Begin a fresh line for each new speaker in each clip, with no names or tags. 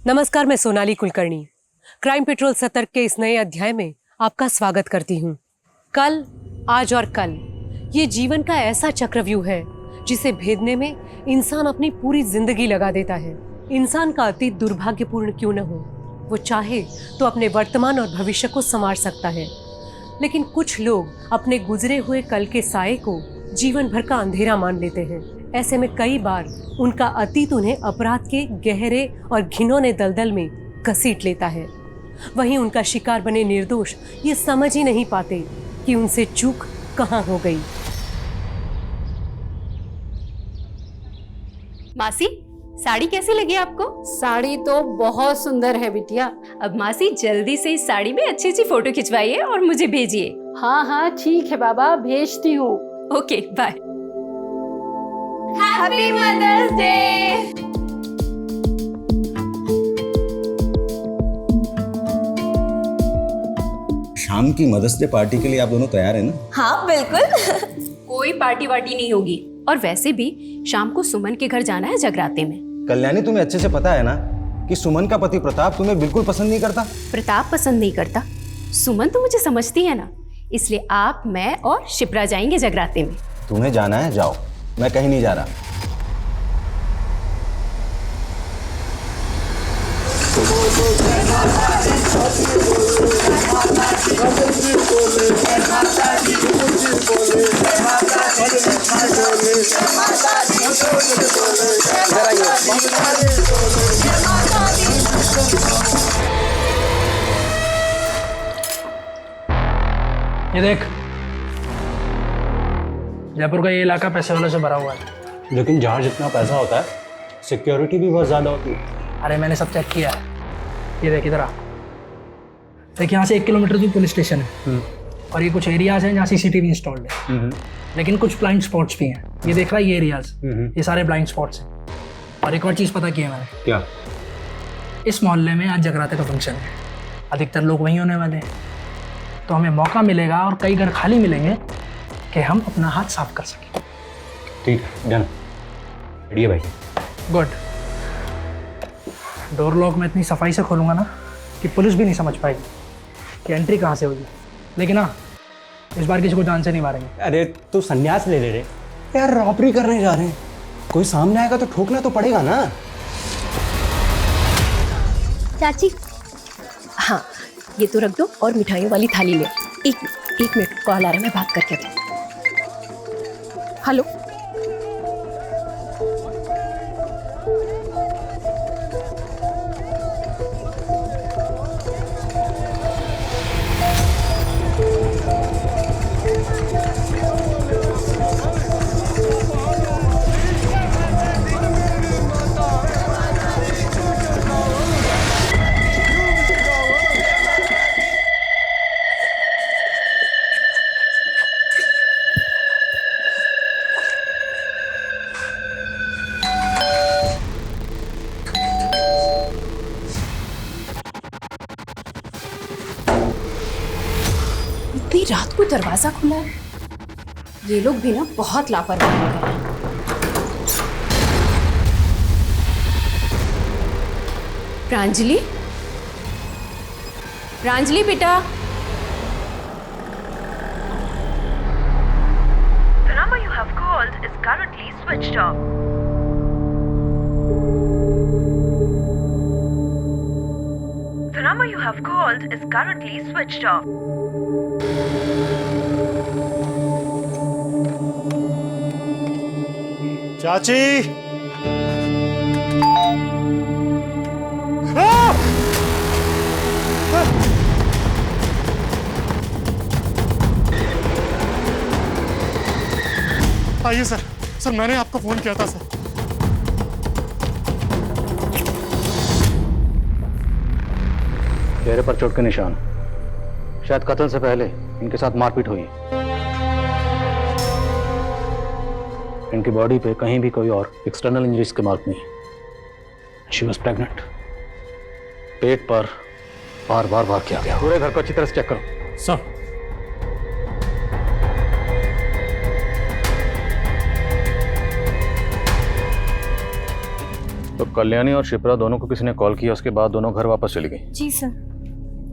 नमस्कार, मैं Sonali Kulkarni crime petrol सतर्क के इस नए अध्याय में आपका स्वागत करती हूँ। कल, आज और कल ये जीवन का ऐसा चक्रव्यूह है जिसे भेदने में इंसान अपनी पूरी जिंदगी लगा देता है। इंसान का अतीत दुर्भाग्यपूर्ण क्यों न हो, वो चाहे तो अपने वर्तमान और भविष्य को संवार सकता है, लेकिन कुछ लोग अपने गुजरे हुए कल के साये को जीवन भर का अंधेरा मान लेते हैं। ऐसे में कई बार उनका अतीत उन्हें अपराध के गहरे और घिनौने दलदल में घसीट लेता है। वहीं उनका शिकार बने निर्दोष ये समझ ही नहीं पाते कि उनसे चूक कहाँ हो गई।
मासी, साड़ी कैसी लगी आपको?
साड़ी तो बहुत सुंदर है बिटिया।
अब मासी जल्दी से इस साड़ी में अच्छी अच्छी फोटो खिंचवाइए और मुझे भेजिए।
हाँ हाँ ठीक है बाबा, भेजती हूँ।
Okay, bye. Happy mother's day.
शाम की मदर्स डे पार्टी के लिए आप दोनों तैयार हैं ना?
हाँ बिल्कुल। कोई पार्टी वार्टी नहीं होगी, और वैसे भी शाम को सुमन के घर जाना है जगराते में।
कल्याणी, तुम्हें अच्छे से पता है ना कि सुमन का पति प्रताप तुम्हें बिल्कुल पसंद नहीं करता।
प्रताप पसंद नहीं करता? सुमन तो मुझे समझती है ना, इसलिए आप, मैं और शिप्रा जाएंगे जगराते में।
तुम्हें जाना है, जाओ, मैं कहीं नहीं जा रहा।
ये देख, जयपुर का ये इलाका पैसे वालों से भरा हुआ है,
लेकिन जहाँ जितना पैसा होता है सिक्योरिटी भी बहुत ज़्यादा होती है।
अरे मैंने सब चेक किया है। ये देख इधर आ, देख यहाँ से 1 किलोमीटर दूर पुलिस स्टेशन है और ये कुछ एरियाज हैं जहाँ सीसीटीवी इंस्टॉल्ड है, लेकिन कुछ ब्लाइंड स्पॉट्स भी हैं। ये देख रहा है, ये एरियाज, ये सारे ब्लाइंड स्पॉट्स हैं। और एक और चीज़ पता की है मैंने।
क्या?
इस मोहल्ले में आज जगराते का फंक्शन है, अधिकतर लोग वहीं होने वाले हैं, तो हमें मौका मिलेगा और कई घर खाली मिलेंगे कि हम अपना हाथ साफ कर सकें।
ठीक है, डन। रेडी है भाई?
गुड। डोर लॉक में इतनी सफाई से खोलूंगा ना कि पुलिस भी नहीं समझ पाएगी कि एंट्री कहाँ से होगी। लेकिन हाँ, इस बार किसी को जान से नहीं मारेंगे।
अरे तू संन्यास ले रे यार, रॉबरी करने जा रहे हैं, कोई सामने आएगा तो ठोकना तो पड़ेगा ना।
चाची, हाँ ये तो रख दो और मिठाइयों वाली थाली ले। एक मिनट, कॉल आ रहा है, मैं बात करके आती हूँ। हेलो, इतनी रात को दरवाजा खुला है। ये लोग भी ना बहुत लापरवाह हैं। प्रांजलि, प्रांजलि बेटा।
The number you have called is currently switched off. The number you have called is currently switched off.
चाची, आइए सर। सर मैंने आपको फोन किया था सर।
चेहरे पर चोट के निशान, शायद कत्ल से पहले इनके साथ मारपीट हुई। इनकी बॉडी पे कहीं भी कोई और एक्सटर्नल इंजरीज के मार्क नहीं। She was pregnant. पेट पर बार बार वार किया गया। पूरे घर को अच्छी तरह से चेक करो।
सर,
तो कल्याणी और शिप्रा दोनों को किसी ने कॉल किया, उसके बाद दोनों घर वापस चली गई।
जी सर।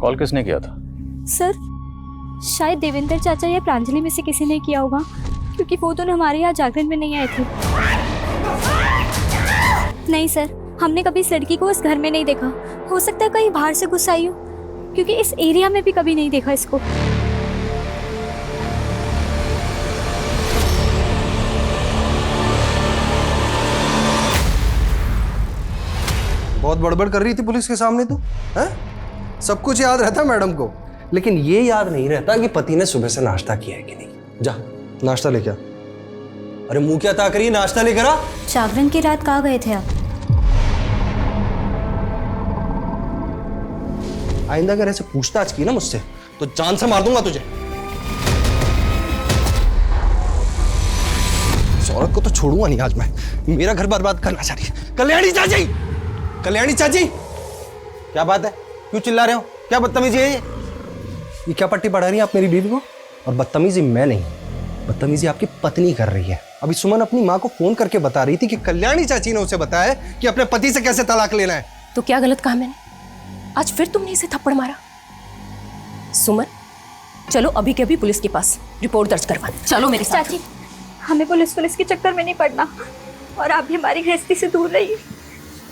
कॉल किसने किया था?
सर शायद देवेंद्र चाचा या प्रांजलि में से किसी ने किया होगा, क्योंकि वो दोनों हमारे यहाँ जागरण में नहीं आए थे। नहीं सर, हमने कभी इस लड़की को इस घर में नहीं देखा। हो सकता है कहीं बाहर से घुस आई हो, क्योंकि इस एरिया में भी कभी नहीं देखा इसको।
बहुत बड़बड़ कर रही थी पुलिस के सामने तू, हैं? सब कुछ याद रहता मैडम को, लेकिन ये याद नहीं रहता कि पति ने सुबह से नाश्ता किया है कि नहीं। जा नाश्ता लेके आ। अरे मुंह क्या ताक रही है, नाश्ता लेकर आ।
जागरण की रात कहाँ गए थे आप?
आइंदा अगर ऐसे पूछताछ की ना मुझसे तो जान से मार दूंगा तुझे। इस औरत को तो छोड़ूंगा नहीं आज मैं। मेरा घर बर्बाद करना चाह रही है। कल्याणी चाची, कल्याणी चाची, क्या बात है, क्यों चिल्ला रहे हो? क्या बदतमीजी है ये क्या पट्टी पढ़ा रही है आप मेरी बीवी को? और बदतमीजी मैं नहीं, बदतमीजी आपकी पत्नी कर रही है। अभी सुमन अपनी माँ को फोन करके बता रही थी कि कल्याणी चाची ने उसे बताया कि अपने पति से कैसे तलाक लेना है।
तो क्या गलत कहा मैंने? आज फिर तुमने इसे थप्पड़ मारा। सुमन चलो अभी के अभी पुलिस के पास रिपोर्ट दर्ज करवा। चलो मेरे साथ।
चाची हमें पुलिस के चक्कर में नहीं पड़ना, और आप भी हमारी गृहस्थी से दूर रहिए।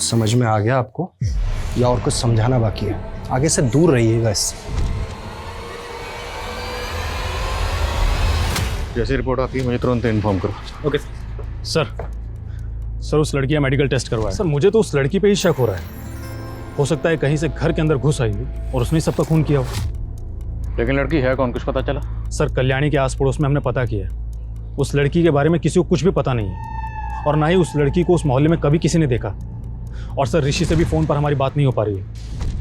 समझ में आ गया आपको, या और कुछ समझाना बाकी है? आगे से दूर रहिएगा इससे।
जैसी रिपोर्ट आती है मुझे तुरंत इन्फॉर्म करो।
ओके सर, उस लड़की का मेडिकल टेस्ट करवाया। सर मुझे तो उस लड़की पे ही शक हो रहा है। हो सकता है कहीं से घर के अंदर घुस आई हो और उसने सबका खून किया हो।
लेकिन लड़की है कौन, कुछ पता चला?
सर कल्याणी के आस पड़ोस में हमने पता किया है, उस लड़की के बारे में किसी को कुछ भी पता नहीं है, और ना ही उस लड़की को उस मोहल्ले में कभी किसी ने देखा। और सर ऋषि से भी फ़ोन पर हमारी बात नहीं हो पा रही है,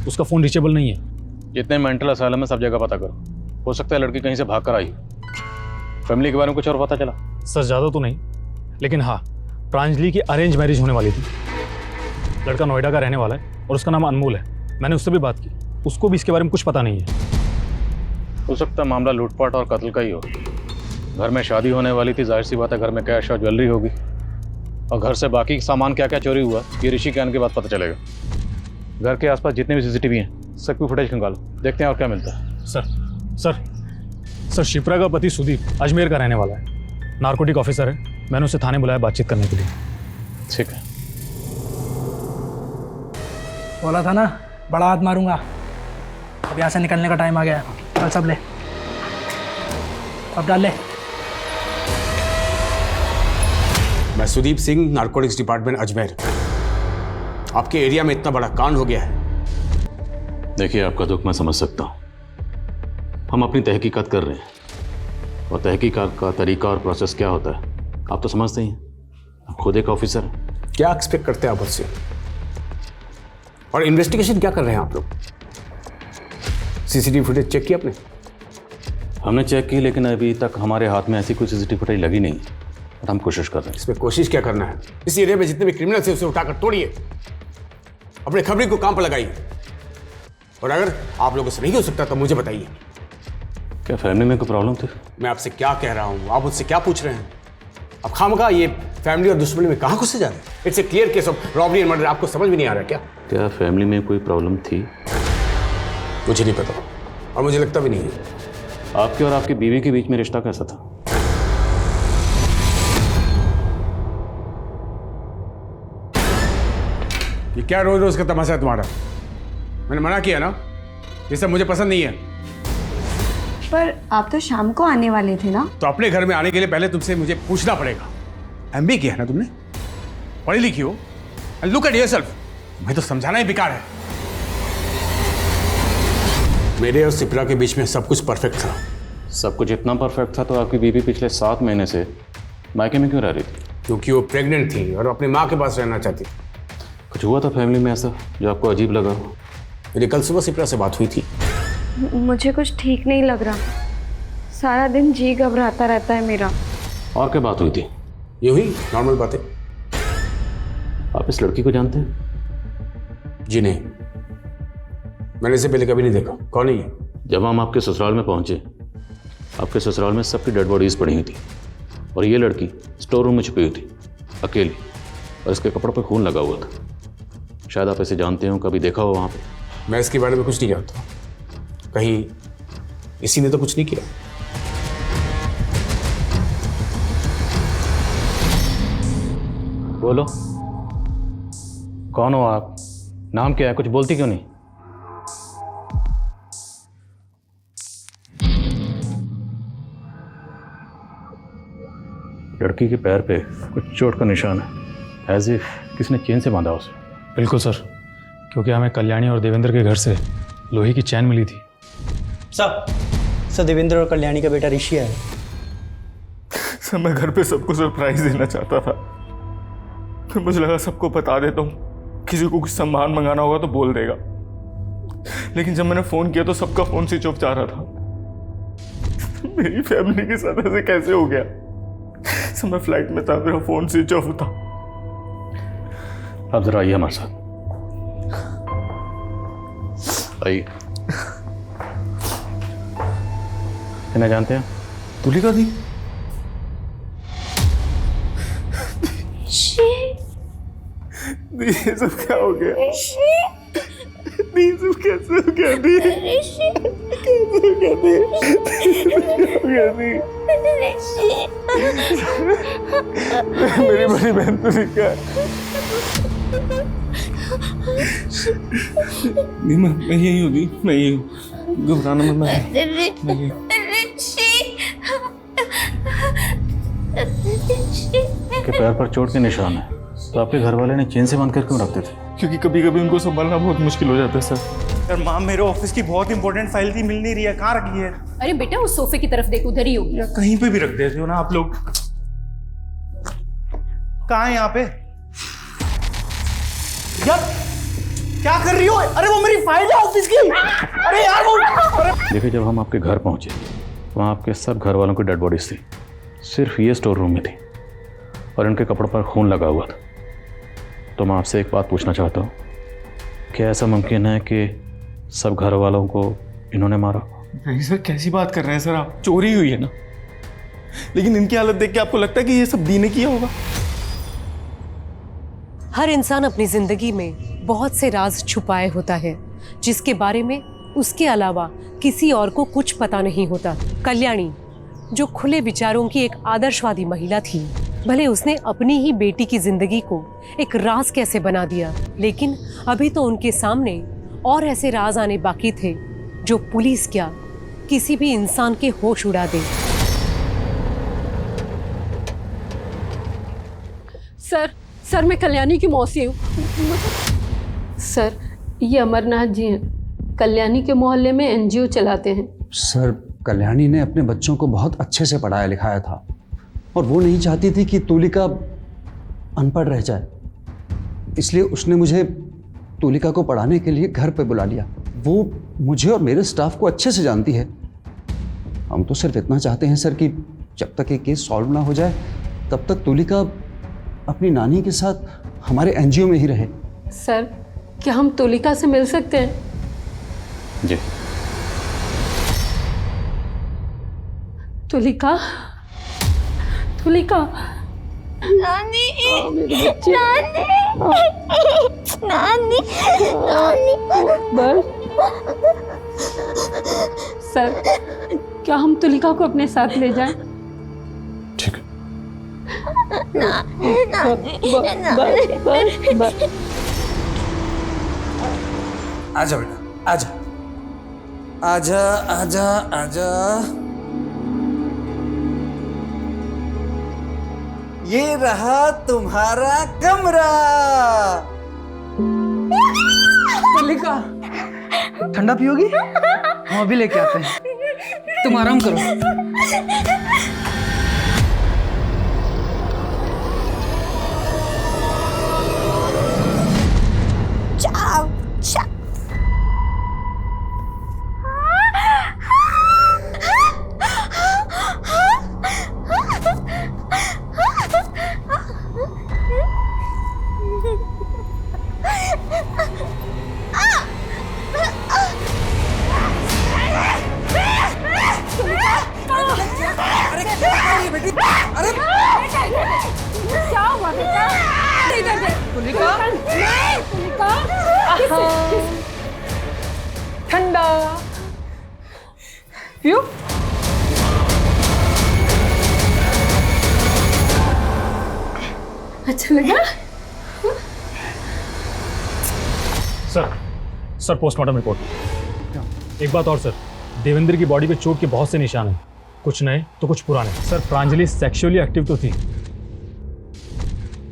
उसका फ़ोन रीचेबल नहीं है।
जितने मेंटल असाइलम है सब जगह पता करो, हो सकता है लड़की कहीं से भाग कर आई हो। फैमिली के बारे में कुछ और पता चला?
सर ज़्यादा तो नहीं, लेकिन हाँ प्रांजलि की अरेंज मैरिज होने वाली थी। लड़का नोएडा का रहने वाला है और उसका नाम अनमोल है। मैंने उससे भी बात की, उसको भी इसके बारे में कुछ पता नहीं है।
हो सकता है मामला लूटपाट और कत्ल का ही हो। घर में शादी होने वाली थी, जाहिर सी बात है घर में कैश और ज्वेलरी होगी, और घर से बाकी सामान क्या क्या चोरी हुआ ये ऋषि के आने के बाद पता चलेगा। घर के आसपास जितने भी सीसीटीवी हैं सबकी फुटेज निकालो, देखते हैं और क्या मिलता है।
सर शिप्रा का पति सुदीप अजमेर का रहने वाला है, नार्कोटिक ऑफिसर है। मैंने उसे थाने बुलाया बातचीत करने के लिए।
ठीक है।
बोला था ना बड़ा हाथ मारूंगा। अब यहाँ से निकलने का टाइम आ गया। चल सब ले, अब डाल ले।
मैं सुदीप सिंह, नार्कोटिक्स डिपार्टमेंट अजमेर। आपके एरिया में इतना बड़ा कांड हो गया है।
देखिए आपका दुख मैं समझ सकता हूँ। हम अपनी तहकीकात कर रहे हैं, और तहकीकात का तरीका और प्रोसेस क्या होता है आप तो समझते ही हैं। आप खुद एक ऑफिसर हैं।
क्या एक्सपेक्ट करते हैं आप मुझसे? और इन्वेस्टिगेशन क्या कर रहे हैं आप लोग? सीसीटीवी फुटेज चेक किया आपने?
हमने चेक की, लेकिन अभी तक हमारे हाथ में ऐसी कोई सीसीटीवी फुटेज लगी नहीं, और हम कोशिश कर रहे हैं।
इसमें कोशिश क्या करना है? इस एरिया में जितने भी क्रिमिनल थे उसे उठाकर तोड़िए, अपने खबरी को काम पर लगाइए, और अगर आप लोगों से नहीं हो सकता तो मुझे बताइए।
क्या फैमिली में कोई प्रॉब्लम थी?
मैं आपसे क्या कह रहा हूँ, आप मुझसे क्या पूछ रहे हैं? अब खामखा ये फैमिली और दुश्मनी में कहाँ घुसे जा रहे हैं? It's a clear case of robbery and murder. आपको समझ में नहीं आ रहा क्या?
क्या फैमिली में कोई प्रॉब्लम थी?
मुझे नहीं पता, और मुझे लगता भी नहीं है।
आपके और आपकी बीवी के बीच में रिश्ता कैसा था?
ये क्या रोज रोज का तमाशा है तुम्हारा? मैंने मना किया ना, ये सब मुझे पसंद नहीं है।
पर आप तो शाम को आने वाले थे ना?
तो अपने घर में आने के लिए पहले तुमसे मुझे पूछना पड़ेगा। एमबीए किया है ना तुमने, पढ़ी लिखी हो, एंड लुक एट योरसेल्फ। मैं तो समझाना ही बेकार है। मेरे और सिप्रा के बीच में सब कुछ परफेक्ट था।
सब कुछ इतना परफेक्ट था तो आपकी बीवी पिछले 7 महीने से मायके में क्यों रह रही थी?
क्योंकि वो प्रेग्नेंट थी और अपनी माँ के पास रहना चाहती।
कुछ हुआ था फैमिली में ऐसा जो आपको अजीब लगा?
मेरी कल सुबह सिप्रा से बात हुई थी।
मुझे कुछ ठीक नहीं लग रहा, सारा दिन जी घबराता रहता है मेरा।
और क्या बात हुई थी?
ये हुई नॉर्मल बातें।
आप इस लड़की को जानते हैं?
जी नहीं, मैंने इसे पहले कभी नहीं देखा। कौन है ये?
जब हम आपके ससुराल में पहुंचे, आपके ससुराल में सबकी डेड बॉडीज पड़ी हुई थी, और ये लड़की स्टोर रूम में छुपी हुई थी अकेली, और इसके कपड़ों पर खून लगा हुआ था। शायद आप इसे जानते हो, कभी देखा हो वहाँ पे।
मैं इसके बारे में कुछ नहीं जानता। कहीं इसी ने तो कुछ नहीं किया।
बोलो, कौन हो आप? नाम क्या है? कुछ बोलती क्यों नहीं? लड़की के पैर पे कुछ चोट का निशान है, एज इफ किसने चेन से बांधा उसे।
बिल्कुल सर, क्योंकि हमें कल्याणी और देवेंद्र के घर से लोहे की चैन मिली थी।
सर देवेंद्र और कल्याणी का बेटा ऋषि है।
सर मैं घर पे सबको सरप्राइज देना चाहता था, फिर मुझे लगा सबको बता देता हूँ, किसी को कुछ सामान मंगाना होगा तो बोल देगा। लेकिन जब मैंने फोन किया तो सबका फोन स्विच ऑफ जा रहा था। मेरी फैमिली के साथ ऐसे कैसे हो गया? सर मैं फ्लाइट में था, मेरा फोन स्विच ऑफ था।
आप जरा आइए हमारे साथ, आइए। इन्हें जानते हैं?
तुलिका दी? ये सब क्या हो गया? ये सब कैसे हो गया? कैसे हो गया? मेरी बड़ी बहन तुलिका। नहीं मैं यही हूँ दी, मैं यही हूँ, घबराना मत। मैं यही हूँ।
के पैर पर चोट के निशान है, तो आपके घर वाले ने चेन से बांध कर क्यों रखते थे?
क्योंकि कभी कभी उनको संभालना बहुत मुश्किल हो जाता है सर।
सर माँ मेरे ऑफिस की बहुत इंपॉर्टेंट फाइल थी, मिल नहीं रही है, कहाँ रखी है?
अरे बेटा उस सोफे की तरफ देख, उधर ही होगी।
या कहीं पे भी रख देते हो ना आप लोग। कहाँ है यहाँ पे? यार क्या कर रही हो? अरे वो मेरी फाइल है ऑफिस की। अरे यार वो।
देखिए, जब हम आपके घर पहुंचे वहाँ आपके सब घर वालों की डेड बॉडीज थी, सिर्फ ये स्टोर रूम में थी और इनके कपड़ों पर खून लगा हुआ था। तो मैं आपसे एक बात पूछना चाहता हूँ, क्या ऐसा मुमकिन है कि सब घर वालों को इन्होंने मारा?
नहीं सर, कैसी बात कर रहे हैं सर आप? चोरी हुई है ना। लेकिन इनकी हालत देख के आपको लगता है कि ये सब दी ने किया होगा?
हर इंसान अपनी जिंदगी में बहुत से राज छुपाए होता है, जिसके बारे में उसके अलावा किसी और को कुछ पता नहीं होता। कल्याणी जो खुले विचारों की एक आदर्शवादी महिला थी, भले उसने अपनी ही बेटी की जिंदगी को एक राज कैसे बना दिया, लेकिन अभी तो उनके सामने और ऐसे राज आने बाकी थे जो पुलिस क्या किसी भी इंसान के होश उड़ा दे।
सर मैं कल्याणी की मौसी हूँ। सर ये अमरनाथ जी हैं, कल्याणी के मोहल्ले में एनजीओ चलाते हैं।
सर कल्याणी ने अपने बच्चों को बहुत अच्छे से पढ़ाया लिखाया था और वो नहीं चाहती थी कि तुलिका अनपढ़ रह जाए, इसलिए उसने मुझे तुलिका को पढ़ाने के लिए घर पे बुला लिया। वो मुझे और मेरे स्टाफ को अच्छे से जानती है। हम तो सिर्फ इतना चाहते हैं सर कि जब तक ये केस सॉल्व ना हो जाए तब तक तुलिका अपनी नानी के साथ हमारे एनजीओ में ही रहे।
सर क्या हम तुलिका से मिल सकते हैं?
जी।
तुलिका, तुलिका।
नानी,
नानी,
नानी, नानी।
बस सर क्या हम तुलिका को अपने साथ ले जाएं?
ठीक है।
आजा बेटा, आजा आजा आजा आजा। ये रहा तुम्हारा कमरा।
तुलिका ठंडा पियोगी? हम अभी लेके आते हैं, तुम आराम करो।
अरे
क्यों? अच्छा लगा?
Sir postmortem report. एक बात और सर, देवेंद्र की बॉडी पे चोट के बहुत से निशान हैं, कुछ नए तो कुछ पुराने। सर प्रांजलि सेक्सुअली एक्टिव तो थी,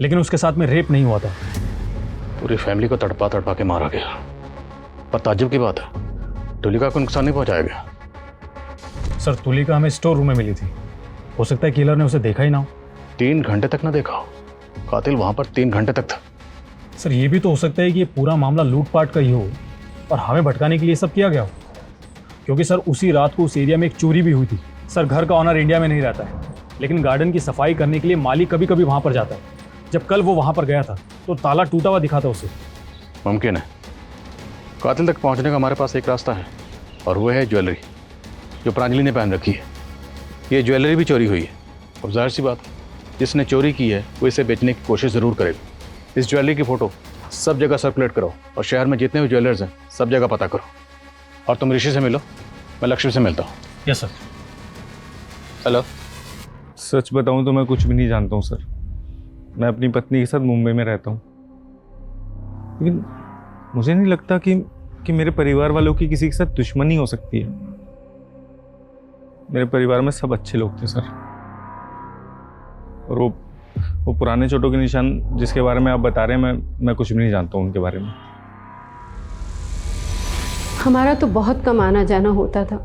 लेकिन उसके साथ में रेप नहीं हुआ था।
पूरी फैमिली को तड़पा तड़पा के मारा गया। पर ताज्जुब की बात है, तुलिका को नुकसान नहीं पहुंचाया गया।
सर तुलिका हमें स्टोर रूम में मिली थी, हो सकता है किलर ने उसे देखा ही ना हो।
3 घंटे तक ना देखा हो, कातिल वहां पर 3 घंटे तक था।
सर ये भी तो हो सकता है कि ये पूरा मामला लूटपाट का ही हो और हमें भटकाने के लिए सब किया गया हो, क्योंकि सर उसी रात को उस एरिया में एक चोरी भी हुई थी। सर घर का ऑनर इंडिया में नहीं रहता है, लेकिन गार्डन की सफाई करने के लिए माली कभी कभी वहाँ पर जाता है। जब कल वो वहाँ पर गया था तो ताला टूटा हुआ दिखा था उसे।
मुमकिन है। कातिल तक पहुंचने का हमारे पास एक रास्ता है, और वो है ज्वेलरी जो प्रांजलि ने पहन रखी है। ये ज्वेलरी भी चोरी हुई है, और जाहिर सी बात, जिसने चोरी की है वो इसे बेचने की कोशिश ज़रूर करेगा। इस ज्वेलरी की फ़ोटो सब जगह सर्कुलेट करो, और शहर में जितने भी ज्वेलर्स हैं सब जगह पता करो। और तुम ऋषि से मिलो, मैं लक्ष्मी से मिलता हूँ।
Yes sir.
हेलो।
सच बताऊं तो मैं कुछ भी नहीं जानता हूं सर। मैं अपनी पत्नी के साथ मुंबई में रहता हूं, लेकिन मुझे नहीं लगता कि मेरे परिवार वालों की किसी के साथ दुश्मनी हो सकती है। मेरे परिवार में सब अच्छे लोग थे सर, और वो पुराने चोटों के निशान जिसके बारे में आप बता रहे हैं, मैं कुछ भी नहीं जानता हूं उनके बारे में।
हमारा तो बहुत कम आना जाना होता था,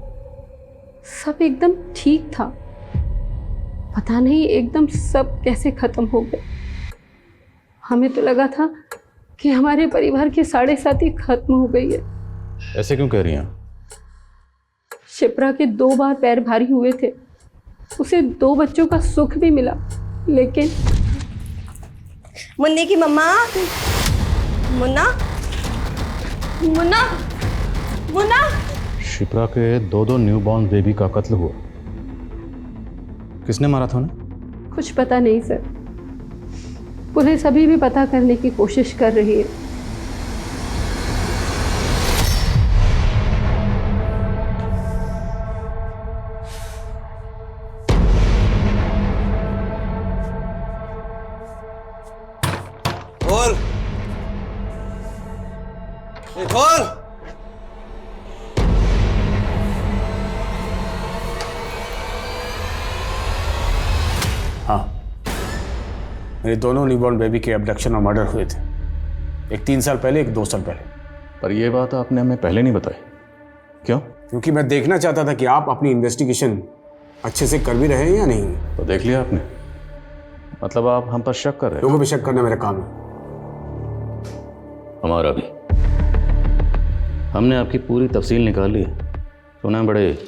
सब एकदम ठीक था। पता नहीं एकदम सब कैसे खत्म हो गए। हमें तो लगा था कि हमारे परिवार की 7.5 खत्म हो गई है।
ऐसे क्यों कह रही हैं?
शिप्रा के 2 बार पैर भारी हुए थे, उसे 2 बच्चों का सुख भी मिला, लेकिन
मुन्नी की मम्मा, मुन्ना, मुन्ना, मुन्ना।
शिप्रा के 2 न्यूबॉर्न बेबी का कत्ल हुआ। किसने मारा था उन्हें?
कुछ पता नहीं सर, पुलिस अभी भी पता करने की कोशिश कर रही है।
खोल, खोल।
हाँ, मेरे दोनों न्यूबॉर्न बेबी के अबडक्शन और मर्डर हुए थे, एक 3 साल पहले, एक 2 साल पहले।
पर यह बात आपने हमें पहले नहीं बताई, क्यों?
क्योंकि मैं देखना चाहता था कि आप अपनी इन्वेस्टिगेशन अच्छे से कर भी रहे हैं या नहीं।
तो देख लिया आपने, मतलब आप हम पर शक कर रहे हैं?
लोगों पर शक करना मेरा काम है।
हमारा भी। हमने आपकी पूरी तफसील निकाल ली है। सुना है बड़े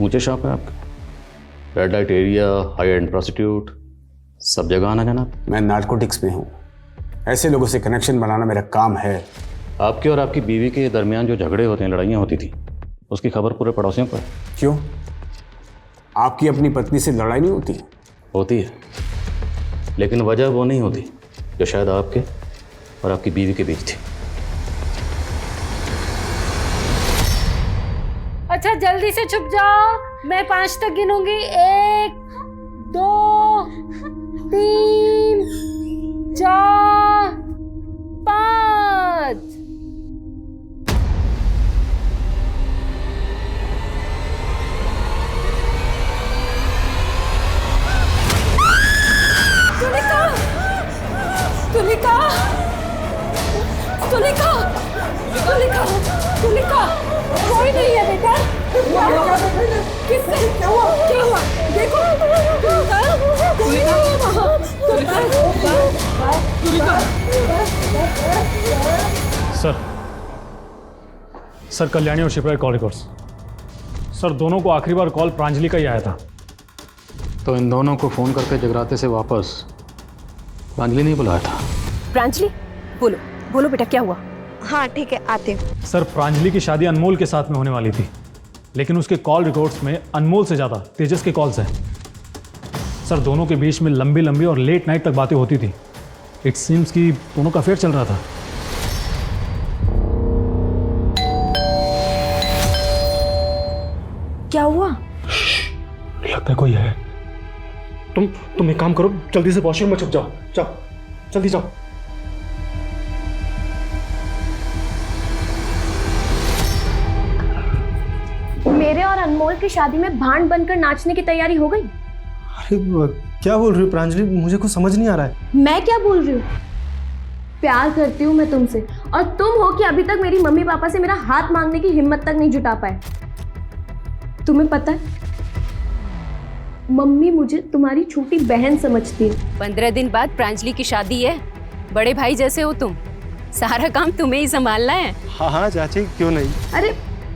ऊंचे शॉप है आपके, red light area, high and prostitute, सब जगह आना जाना।
मैं नार्कोटिक्स में हूँ, ऐसे लोगों से कनेक्शन बनाना मेरा काम है।
आपके और आपकी बीवी के दरमियान जो झगड़े होते हैं, लड़ाइयाँ होती थी, उसकी खबर पूरे पड़ोसियों को है।
क्यों? आपकी अपनी पत्नी से लड़ाई नहीं होती?
होती है, लेकिन वजह वो नहीं होती जो शायद आपके और आपकी बीवी के बीच थी।
अच्छा जल्दी से छुप जाओ, मैं 5 तक गिनूंगी। 1 2 3 4 5। तुलिका, तुलिका, तुलिका, तुलिका, तुलिका, कोई नहीं है बेटा। किससे? क्या हुआ? क्या हुआ? देखो, कोई नहीं है वहाँ।
सर कल्याणी और शिप्रा के कॉल रिकॉर्ड्स। सर दोनों को आखिरी बार कॉल प्रांजलि का ही आया था।
तो इन दोनों को फ़ोन करके जगराते से वापस प्रांजलि नहीं बुलाया था?
प्रांजलि, बोलो बोलो बेटा, क्या हुआ?
हाँ ठीक है, आते हैं।
सर प्रांजलि की शादी अनमोल के साथ में होने वाली थी, लेकिन उसके कॉल रिकॉर्ड्स में अनमोल से ज़्यादा तेजस के कॉल्स हैं। सर दोनों के बीच में लंबी लंबी और लेट नाइट तक बातें होती थी। इट सीम्स कि दोनों का अफेयर चल रहा था।
क्या हुआ?
लगता है कोई है। तुम एक काम करो, जल्दी से वॉशरूम में छुप जाओ। जाओ, जल्दी जाओ।
मेरे और अनमोल की शादी में भांड बनकर नाचने की तैयारी हो गई।
अरे क्या बोल रही हो प्रांजलि, मुझे कुछ समझ नहीं आ रहा है।
मैं क्या बोल रही हूँ? प्यार करती हूँ मैं तुमसे, और तुम हो कि अभी तक मेरी मम्मी पापा से मेरा हाथ मांगने की हिम्मत तक नहीं जुटा पाए। तुम्हें पता है, मम्मी मुझे तुम्हारी छोटी बहन समझती है।
15 दिन बाद प्रांजलि की शादी है, बड़े भाई जैसे हो तुम, सारा काम तुम्हें ही संभालना है।
हाँ हाँ चाची, क्यों नहीं।
अरे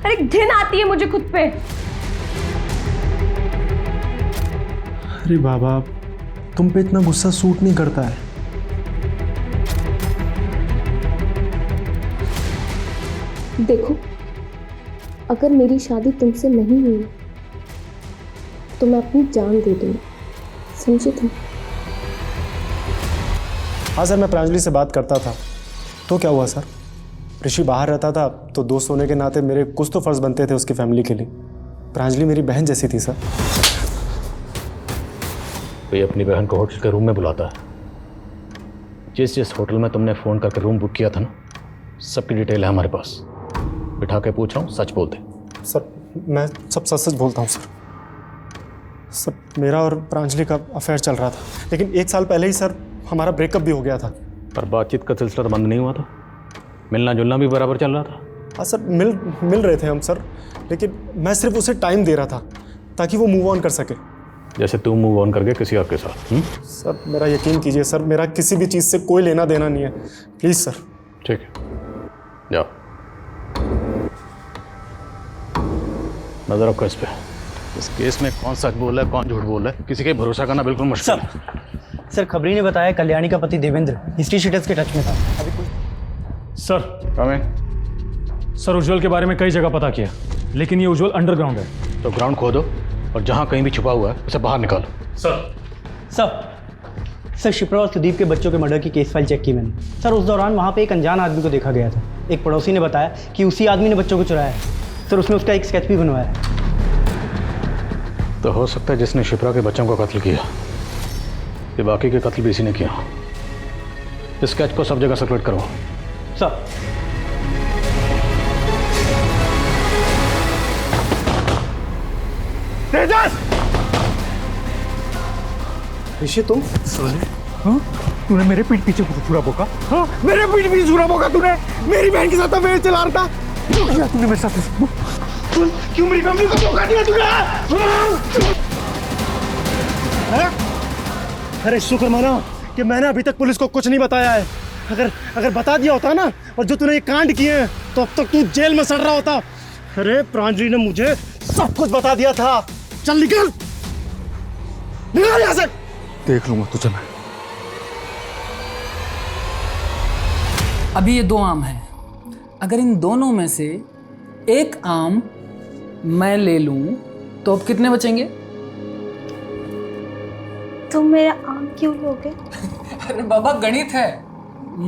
अरे घिन आती है मुझे खुद पे।
अरे बाबा, तुम पे इतना गुस्सा सूट नहीं करता है।
देखो, अगर मेरी शादी तुमसे नहीं हुई तो मैं अपनी जान दे दूंगी, समझे तुम?
हाँ सर, मैं प्रांजलि से बात करता था। तो क्या हुआ सर? ऋषि बाहर रहता था तो दोस्त होने के नाते मेरे कुछ तो फर्ज बनते थे उसकी फैमिली के लिए। प्रांजलि मेरी बहन जैसी थी सर।
कोई अपनी बहन को होटल के रूम में बुलाता है। जिस होटल में तुमने फ़ोन करके रूम बुक किया था ना, सबकी डिटेल है हमारे पास। बिठा के पूछ रहा हूँ, सच बोलते।
सर मैं सब सच सच बोलता हूँ सर। सर मेरा और प्रांजलि का अफेयर चल रहा था, लेकिन 1 साल पहले ही सर हमारा ब्रेकअप भी हो गया था।
पर बातचीत का सिलसिला तो बंद नहीं हुआ था, मिलना जुलना भी बराबर चल रहा था।
हाँ सर, मिल रहे थे हम सर, लेकिन मैं सिर्फ उसे टाइम दे रहा था ताकि वो मूव ऑन कर सके।
जैसे तुम मूव ऑन करके किसी और के साथ।
सर मेरा यकीन कीजिए सर, मेरा किसी भी चीज़ से कोई लेना देना नहीं है, प्लीज़ सर।
ठीक है, जाओ, नजर रखो इस पे। इस केस में कौन सच बोल रहा है कौन झूठ बोल रहा है, किसी के भरोसा करना बिल्कुल मुश्किल है।
सर खबरी ने बताया कल्याणी का पति देवेंद्र हिस्ट्री शीटर्स के टच में था।
सर सर, उज्जवल के बारे में कई जगह पता किया, लेकिन ये उज्जवल अंडरग्राउंड है।
तो ग्राउंड खोदो और जहाँ कहीं भी छुपा हुआ है उसे बाहर निकालो।
सर शिप्रा और सुदीप के बच्चों के मर्डर की केस फाइल चेक की मैंने। सर उस दौरान वहाँ पे एक अनजान आदमी को देखा गया था। एक पड़ोसी ने बताया कि उसी आदमी ने बच्चों को चुराया है। सर उसने उसका एक स्केच भी बनवाया है।
तो हो सकता है जिसने शिप्रा के बच्चों को कत्ल किया, ये बाकी के कत्ल भी इसी ने किया। इस स्केच को सब जगह सर्कुलेट करो।
सर
तेजस!
ऋषि तुम?
हाँ? तूने मेरे पीठ पीछे छुरा बोका? हाँ? मेरे पीठ पीछे छुरा बोका तूने? मेरी बहन के साथ अफेयर चला रहा था? क्यों किया तूने मेरे साथ? क्यों मेरी फैमिली को धोखा दिया तूने?
अरे शुक्र माना कि मैंने अभी तक पुलिस को कुछ नहीं बताया है। अगर बता दिया होता ना, और जो तूने ये कांड किए हैं, तो अब तक तू जेल में सड़ रहा होता। अरे प्रांजलि ने मुझे सब कुछ बता दिया था। चल निकल यहाँ से।
देख लूंगा तुझे मैं।
अभी ये 2 आम हैं। अगर इन दोनों में से एक आम मैं ले लूं तो अब कितने बचेंगे?
तुम मेरा आम क्यों लोगे?
अरे बाबा गणित है,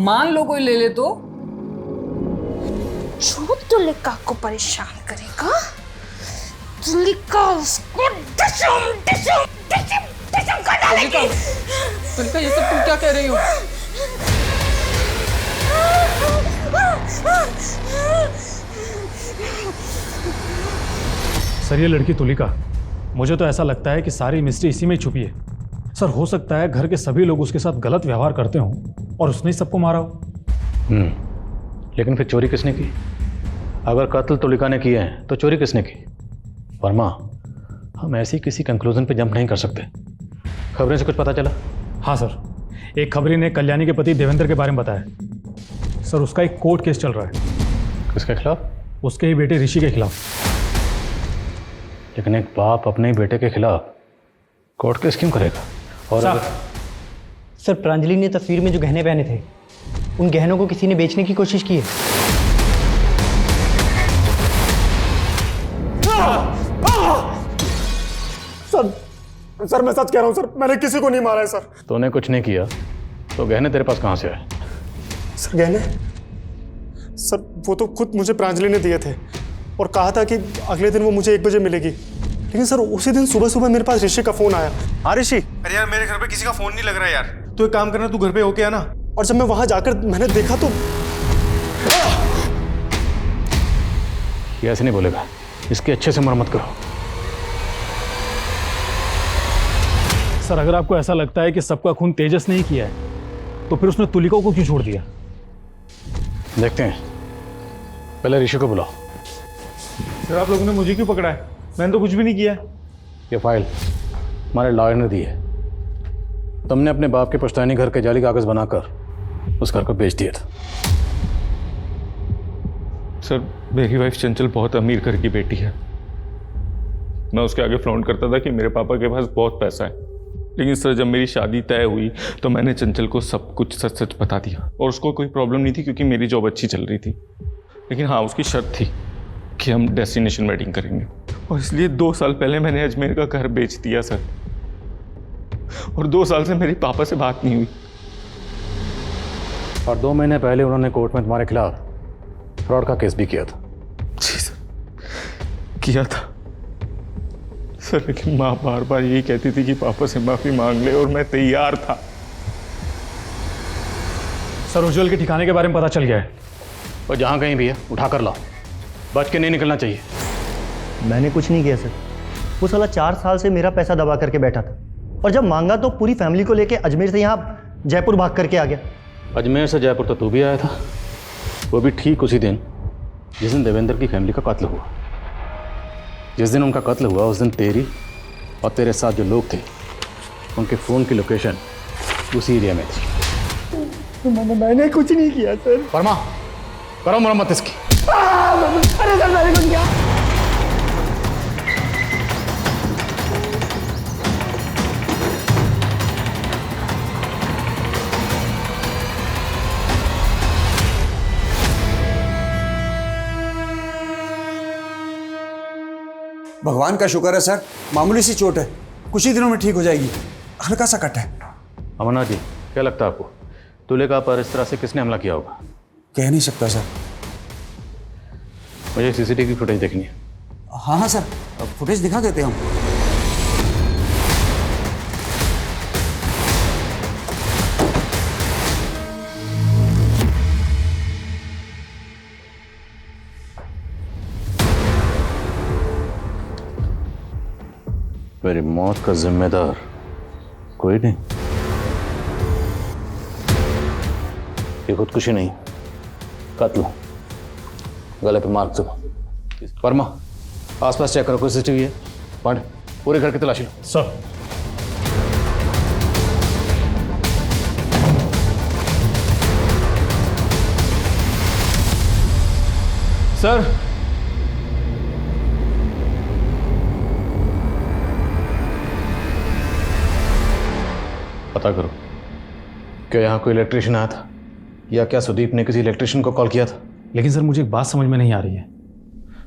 मान लो कोई ले ले तो।
जो तुलिका को परेशान करेगा, तुलिका उसको डिशम डिशम डिशम डिशम कर डालेगी।
तुलिका ये सब तुम क्या कह रही हो?
सर ये लड़की तुलिका, मुझे तो ऐसा लगता है कि सारी मिस्ट्री इसी में छुपी है। सर हो सकता है घर के सभी लोग उसके साथ गलत व्यवहार करते हों और उसने ही सबको मारा हो।
लेकिन फिर चोरी किसने की? अगर कत्ल तुलिका ने किए हैं तो चोरी किसने की? वर्मा, हम ऐसी किसी कंक्लूजन पे जंप नहीं कर सकते। खबरें से कुछ पता चला?
हाँ सर, एक खबरी ने कल्याणी के पति देवेंद्र के बारे में बताया। सर उसका एक कोर्ट केस चल रहा है।
किसके खिलाफ?
उसके ही बेटे ऋषि के खिलाफ।
लेकिन एक बाप अपने ही बेटे के खिलाफ कोर्ट केस क्यों करेगा? और
सर प्रांजलि ने तस्वीर में जो गहने पहने थे, उन गहनों को किसी ने बेचने की कोशिश की है।
सर मैं सच कह रहा हूँ सर, मैंने किसी को नहीं मारा है सर।
तूने कुछ नहीं किया तो गहने तेरे पास कहाँ से आए?
सर गहने? सर वो तो खुद मुझे प्रांजलि ने दिए थे और कहा था कि अगले दिन वो मुझे 1 बजे मिलेगी, लेकिन सर उसी दिन सुबह सुबह मेरे पास ऋषि का फोन आया। हाँ ऋषि। अरे यार मेरे घर पे किसी का फोन नहीं लग रहा यार। तू एक काम करना, तू घर पे होके आना। और जब मैं वहां जाकर मैंने देखा तो
ये ऐसे नहीं बोलेगा, इसकी अच्छे से मरम्मत करो।
सर अगर आपको ऐसा लगता है कि सबका खून तेजस ने ही किया है तो फिर उसने तुलिका को क्यों छोड़ दिया?
देखते हैं, पहले ऋषि को बुलाओ।
सर आप लोगों ने मुझे क्यों पकड़ा है? मैंने तो कुछ भी नहीं किया।
ये फाइल हमारे लॉयर ने दी है। तुमने अपने बाप के पुश्तैनी घर के जाली कागज बनाकर उस घर को बेच दिया था।
सर मेरी वाइफ चंचल बहुत अमीर घर की बेटी है। मैं उसके आगे फ्लॉन्ट करता था कि मेरे पापा के पास बहुत पैसा है, लेकिन सर जब मेरी शादी तय हुई तो मैंने चंचल को सब कुछ सच सच बता दिया और उसको कोई प्रॉब्लम नहीं थी क्योंकि मेरी जॉब अच्छी चल रही थी। लेकिन हाँ, उसकी शर्त थी कि हम डेस्टिनेशन वेडिंग करेंगे, और इसलिए 2 साल पहले मैंने अजमेर का घर बेच दिया सर। और 2 साल से मेरे पापा से बात नहीं हुई।
और 2 महीने पहले उन्होंने कोर्ट में तुम्हारे खिलाफ फ्रॉड का केस भी किया था।
जी सर, किया था सर, लेकिन माँ बार बार यही कहती थी कि पापा से माफी मांग ले, और मैं तैयार था।
सर उज्जवल के ठिकाने के बारे में पता चल गया है।
और जहाँ कहीं भी है उठा कर लाओ, बच के नहीं निकलना चाहिए।
मैंने कुछ नहीं किया सर। वो साला 4 साल से मेरा पैसा दबा करके बैठा था, और जब मांगा तो पूरी फैमिली को लेके अजमेर से यहाँ जयपुर भाग करके आ गया।
अजमेर से जयपुर तो तू भी आया था, वो भी ठीक उसी दिन जिस दिन देवेंद्र की फैमिली का कत्ल हुआ। जिस दिन उनका कत्ल हुआ उस दिन तेरी और तेरे साथ जो लोग थे उनके फ़ोन की लोकेशन उसी एरिया में थी।
मैंने कुछ नहीं किया सर।
वर्मा, करो मरम्मत इसकी।
अरे सर मैंने कुछ किया।
भगवान का शुक्र है सर, मामूली सी चोट है, कुछ ही दिनों में ठीक हो जाएगी। हल्का सा कट है।
अमरनाथ जी, क्या लगता है आपको तुलिका पर इस तरह से किसने हमला किया होगा?
कह नहीं सकता सर।
मुझे सीसीटीवी फुटेज देखनी है।
हाँ हाँ सर, फुटेज दिखा देते हैं हम।
मेरी मौत का जिम्मेदार कोई नहीं। ये खुदकुशी नहीं, कत्ल। गले पे मार्क दो। वर्मा, आसपास चेक करो, कोई सीसीटीवी है? पांडे, पूरे घर की तलाशी लो।
सर।
सर
पता करो, क्या यहाँ कोई इलेक्ट्रिशियन आया था या क्या सुदीप ने किसी इलेक्ट्रिशियन को कॉल किया था?
लेकिन सर मुझे एक बात समझ में नहीं आ रही है,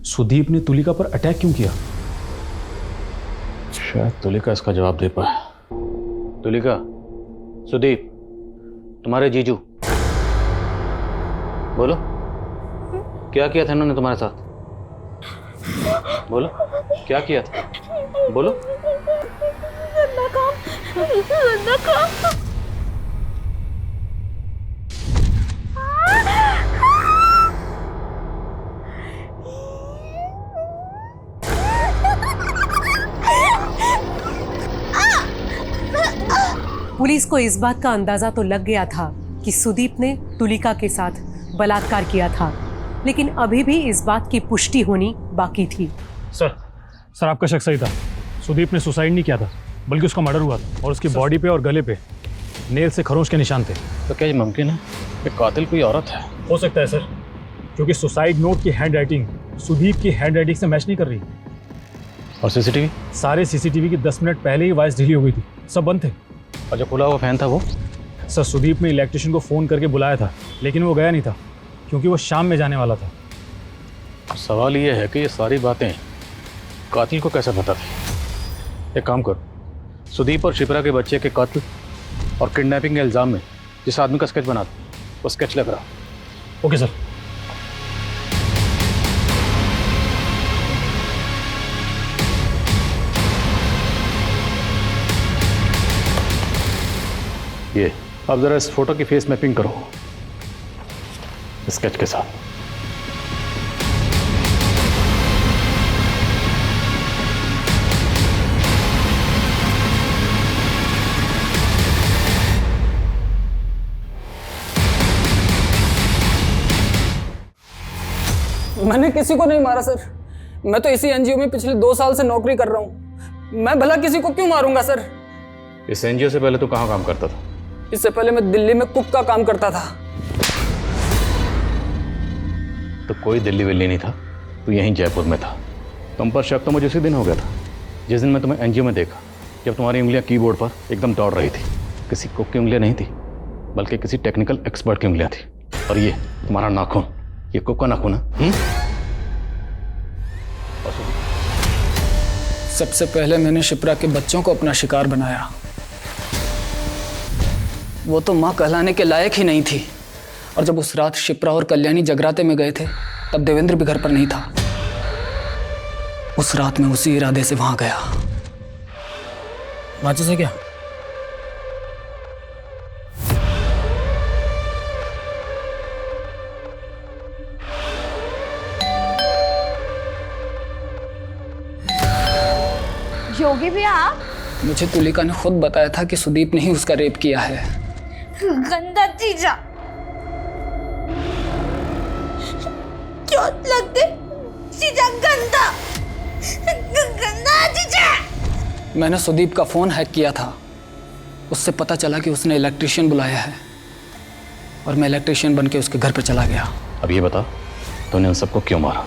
सुदीप ने तुलिका पर अटैक क्यों किया?
शायद तुलिका इसका जवाब दे पाए। तुलिका, सुदीप तुम्हारे जीजू, बोलो क्या किया था इन्होंने तुम्हारे साथ? बोलो क्या किया था, बोलो।
पुलिस को इस बात का अंदाजा तो लग गया था कि सुदीप ने तुलिका के साथ बलात्कार किया था, लेकिन अभी भी इस बात की पुष्टि होनी बाकी थी।
सर आपका शक सही था। सुदीप ने सुसाइड नहीं किया था, बल्कि उसका मर्डर हुआ था और उसकी बॉडी पे और गले पे नेल से खरोंच के निशान थे।
तो क्या ये मुमकिन है कि कातिल कोई औरत है?
हो सकता है सर, क्योंकि सुसाइड नोट की हैंड राइटिंग सुदीप की हैंड राइटिंग से मैच नहीं कर रही।
और सीसीटीवी?
सारे सीसीटीवी की 10 मिनट पहले ही वॉइस डिलीट हो गई थी, सब बंद थे।
और जो खुला हुआ फैन था वो?
सर सुदीप ने इलेक्ट्रिशियन को फ़ोन करके बुलाया था, लेकिन वो गया नहीं था क्योंकि वो शाम में जाने वाला था।
सवाल ये है कि ये सारी बातें कातिल को कैसे पता थी? एक काम करो, सुदीप और शिप्रा के बच्चे के कत्ल और किडनैपिंग के इल्ज़ाम में जिस आदमी का स्केच बना दो, वो स्केच लग रहा।
Okay sir.
ये अब जरा इस फोटो की फेस मैपिंग करो स्केच के साथ।
मैंने किसी को नहीं मारा सर। मैं तो इसी एनजीओ में पिछले 2 साल से नौकरी कर रहा हूँ। मैं भला किसी को क्यों मारूंगा सर?
इस एनजीओ से पहले तू कहाँ काम करता था?
इससे पहले मैं दिल्ली में कुक का काम करता था।
तो कोई दिल्ली विल्ली नहीं था, तू यहीं जयपुर में था। तुम पर शक तो मुझे उसी दिन हो गया था जिस दिन मैं तुम्हें एनजीओ में देखा, जब तुम्हारी उंगलियां कीबोर्ड पर एकदम दौड़ रही थी। किसी कुक की उंगलियां नहीं थी, बल्कि किसी टेक्निकल एक्सपर्ट की उंगलियां थी। और ये तुम्हारा नाखून, ये कुक का नाखून है।
सबसे पहले मैंने शिप्रा के बच्चों को अपना शिकार बनाया। वो तो माँ कहलाने के लायक ही नहीं थी। और जब उस रात शिप्रा और कल्याणी जगराते में गए थे, तब देवेंद्र भी घर पर नहीं था। उस रात मैं उसी इरादे से वहां गया।
माचिस है क्या?
योगी भैया आप?
मुझे तुलिका ने खुद बताया था कि सुदीप ने ही उसका रेप किया है।
गंदा जीजा, चोट लगते जीजा, गंदा गंदा जीजा।
मैंने सुदीप का फोन हैक किया था। उससे पता चला कि उसने इलेक्ट्रिशियन बुलाया है और मैं इलेक्ट्रिशियन बन के उसके घर पर चला गया।
अब ये बता, तूने उन सबको क्यों मारा?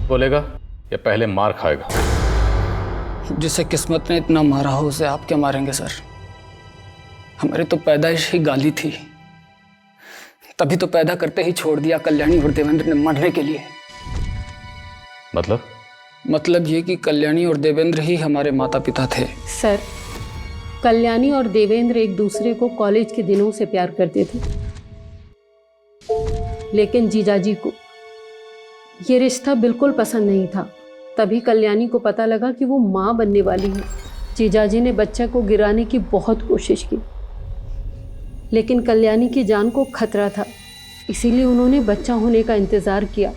बोलेगा या पहले मार खाएगा?
जिसे किस्मत ने इतना मारा हो उसे आप क्या मारेंगे सर? हमारी तो पैदाइश ही गाली थी। तभी तो पैदा करते ही छोड़ दिया कल्याणी और देवेंद्र ने मरने के लिए। मतलब ये कि कल्याणी और देवेंद्र ही हमारे माता पिता थे।
सर, कल्याणी और देवेंद्र एक दूसरे को कॉलेज के दिनों से प्यार करते थे, लेकिन जीजाजी को ये रिश्ता बिल्कुल पसंद नहीं था। तभी कल्याणी को पता लगा कि वो माँ बनने वाली है। जीजाजी ने बच्चा को गिराने की बहुत कोशिश की, लेकिन कल्याणी की जान को खतरा था, इसीलिए उन्होंने बच्चा होने का इंतज़ार किया।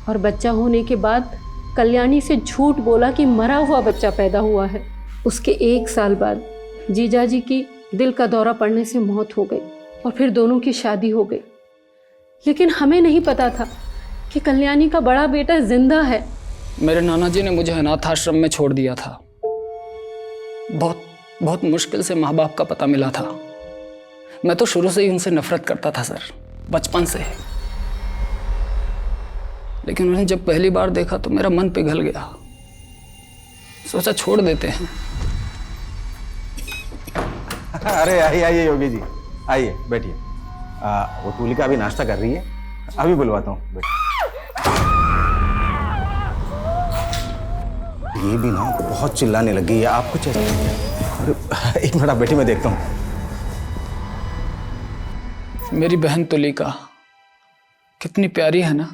और बच्चा होने के बाद कल्याणी से झूठ बोला कि मरा हुआ बच्चा पैदा हुआ है। उसके 1 साल बाद जीजाजी की दिल का दौरा पड़ने से मौत हो गई और फिर दोनों की शादी हो गई। लेकिन हमें नहीं पता था कि कल्याणी का बड़ा बेटा जिंदा है।
मेरे नाना जी ने मुझे अनाथ आश्रम में छोड़ दिया था। बहुत मुश्किल से माँ बाप का पता मिला था। मैं तो शुरू से ही उनसे नफरत करता था सर, बचपन से। लेकिन उन्हें जब पहली बार देखा तो मेरा मन पिघल गया। सोचा छोड़ देते हैं।
अरे आइए योगी जी, आइए बैठिए। वो तुलिका अभी नाश्ता कर रही है, अभी बुलवाता हूँ। ये भी ना बहुत चिल्लाने लगी है। आप कुछ एक मिनट आप बैठी, मैं देखता हूँ।
मेरी बहन तुलिका कितनी प्यारी है ना,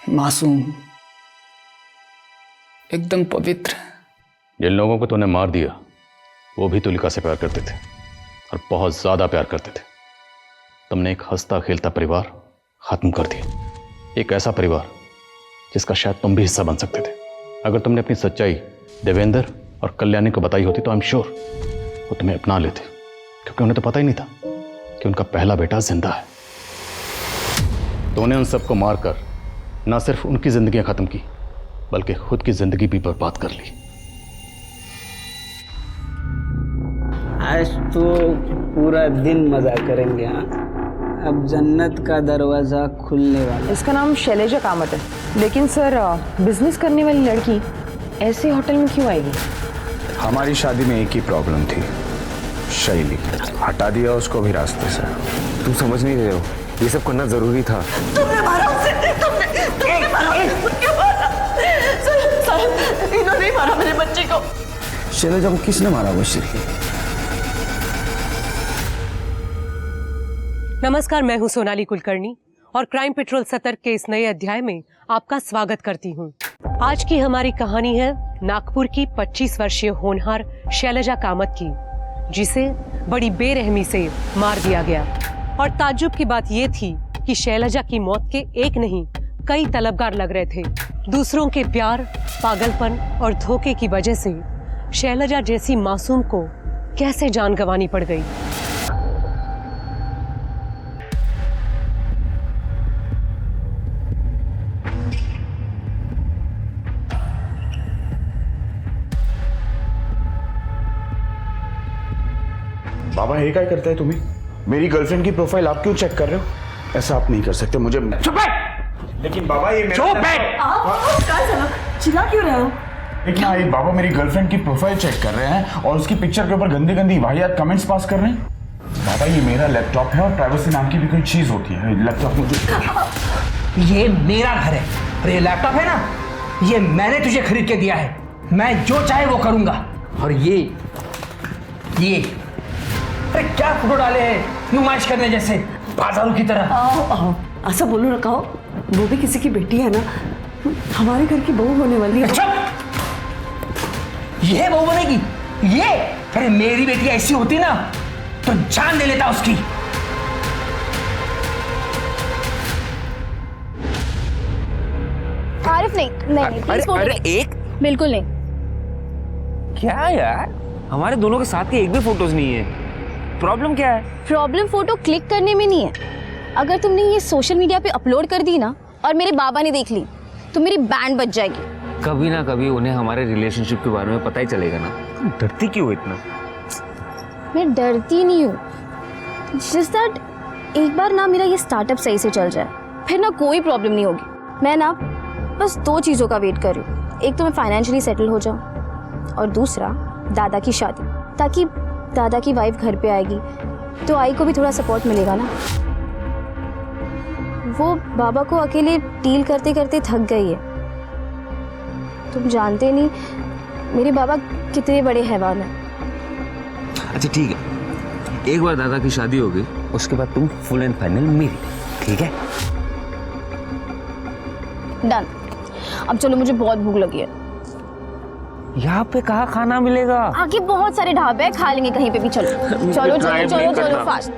मासूम, एकदम पवित्र।
जिन लोगों को तूने मार दिया वो भी तुलिका से प्यार करते थे और बहुत ज्यादा प्यार करते थे। तुमने एक हंसता खेलता परिवार खत्म कर दिया, एक ऐसा परिवार जिसका शायद तुम भी हिस्सा बन सकते थे। अगर तुमने अपनी सच्चाई देवेंद्र और कल्याणी को बताई होती तो आई एम श्योर वो तुम्हें अपना लेते, क्योंकि उन्हें तो पता ही नहीं था कि उनका पहला बेटा जिंदा है। तूने उन सबको मारकर ना सिर्फ उनकी जिंदगियां खत्म की, बल्कि खुद की जिंदगी भी बर्बाद कर ली।
आज तो पूरा दिन मजा करेंगे। हाँ, अब जन्नत का दरवाजा खुलने वाला।
इसका नाम शैलेजा कामत है, लेकिन सर बिजनेस करने वाली लड़की ऐसे होटल में क्यों आएगी?
हमारी शादी में एक ही प्रॉब्लम थी, शैली। हटा दिया उसको भी रास्ते से।
तुम समझ नहीं रहे हो, ये सब करना जरूरी था।
तुमने मारा उसे, तुमने मारा, क्यों मारा? सर, इन्होंने ही मारा मेरे बच्चे को।
शैलेजा को किसने मारा? वो श्री।
नमस्कार, मैं हूं सोनाली कुलकर्णी और क्राइम पेट्रोल सतर्क के इस नए अध्याय में आपका स्वागत करती हूं। आज की हमारी कहानी है नागपुर की 25 वर्षीय होनहार शैलजा कामत की। जिसे बड़ी बेरहमी से मार दिया गया। और ताज्जुब की बात यह थी कि शैलजा की मौत के एक नहीं कई तलबगार लग रहे थे। दूसरों के प्यार, पागलपन और धोखे की वजह से शैलजा जैसी मासूम को कैसे जान गंवानी पड़ गई।
बाबा हे काय करताय तुम्ही? मेरी गर्लफ्रेंड की प्रोफाइल आप क्यों चेक कर रहे हो? ऐसा आप नहीं कर सकते, मुझे चुप बैठ। लेकिन बाबा ये
चुप बैठ। चिल्ला क्यों रहे हो?
लेकिन ये बाबा मेरी गर्लफ्रेंड की प्रोफाइल चेक कर रहे हैं और उसकी पिक्चर के ऊपर गंदी गंदी वाहियात कमेंट्स पास कर रहे हैं। बाबा ये मेरा लैपटॉप है और प्राइवेसी नाम की भी कोई चीज होती है। लैपटॉप मुझे,
ये मेरा घर है और ये लैपटॉप है ना, ये मैंने तुझे खरीद के दिया है। मैं जो चाहे वो करूंगा। और ये अरे क्या फोटो डाले हैं नुमाइश करने जैसे, बाजारों की तरह।
आओ ऐसा बोलो ना, कहो वो भी किसी की बेटी है ना, हमारे घर की बहू होने वाली है।
ये बहू बनेगी? ये अरे मेरी बेटी ऐसी होती ना तो जान ले लेता उसकी।
आरिफ नहीं प्लीज फोटो
अरे एक
बिल्कुल नहीं।
क्या यार, हमारे दोनों के साथ की एक भी फोटोज नहीं है। प्रॉब्लम क्या है?
प्रॉब्लम फोटो क्लिक करने में नहीं है। अगर तुमने ये सोशल मीडिया पे अपलोड कर दी ना और मेरे बाबा ने देख ली तो मेरी बैंड बज जाएगी।
कभी ना कभी उन्हें हमारे रिलेशनशिप के बारे में पता ही चलेगा ना। तुम डरती क्यों इतना?
मैं डरती नहीं हूँ, जस्ट दैट एक बार ना मेरा ये स्टार्टअप सही से चल जाए, फिर ना कोई प्रॉब्लम नहीं होगी। मैं ना बस 2 चीज़ों का वेट कर रही हूँ। एक तो मैं फाइनेंशियली सेटल हो जाऊँ और दूसरा दादा की शादी, ताकि दादा की वाइफ घर पे आएगी तो आई को भी थोड़ा सपोर्ट मिलेगा ना। वो बाबा को अकेले डील करते करते थक गई है। तुम जानते नहीं मेरे बाबा कितने बड़े हैवान हैं।
अच्छा ठीक है, एक बार दादा की शादी होगी उसके बाद तुम फुल एंड फाइनल मेरी, ठीक है?
डन। अब चलो, मुझे बहुत भूख लगी है।
यहाँ पे कहाँ खाना मिलेगा?
आगे बहुत सारे ढाबे हैं, खा लेंगे कहीं पे भी। चलो चलो चलो चलो चलो फास्ट।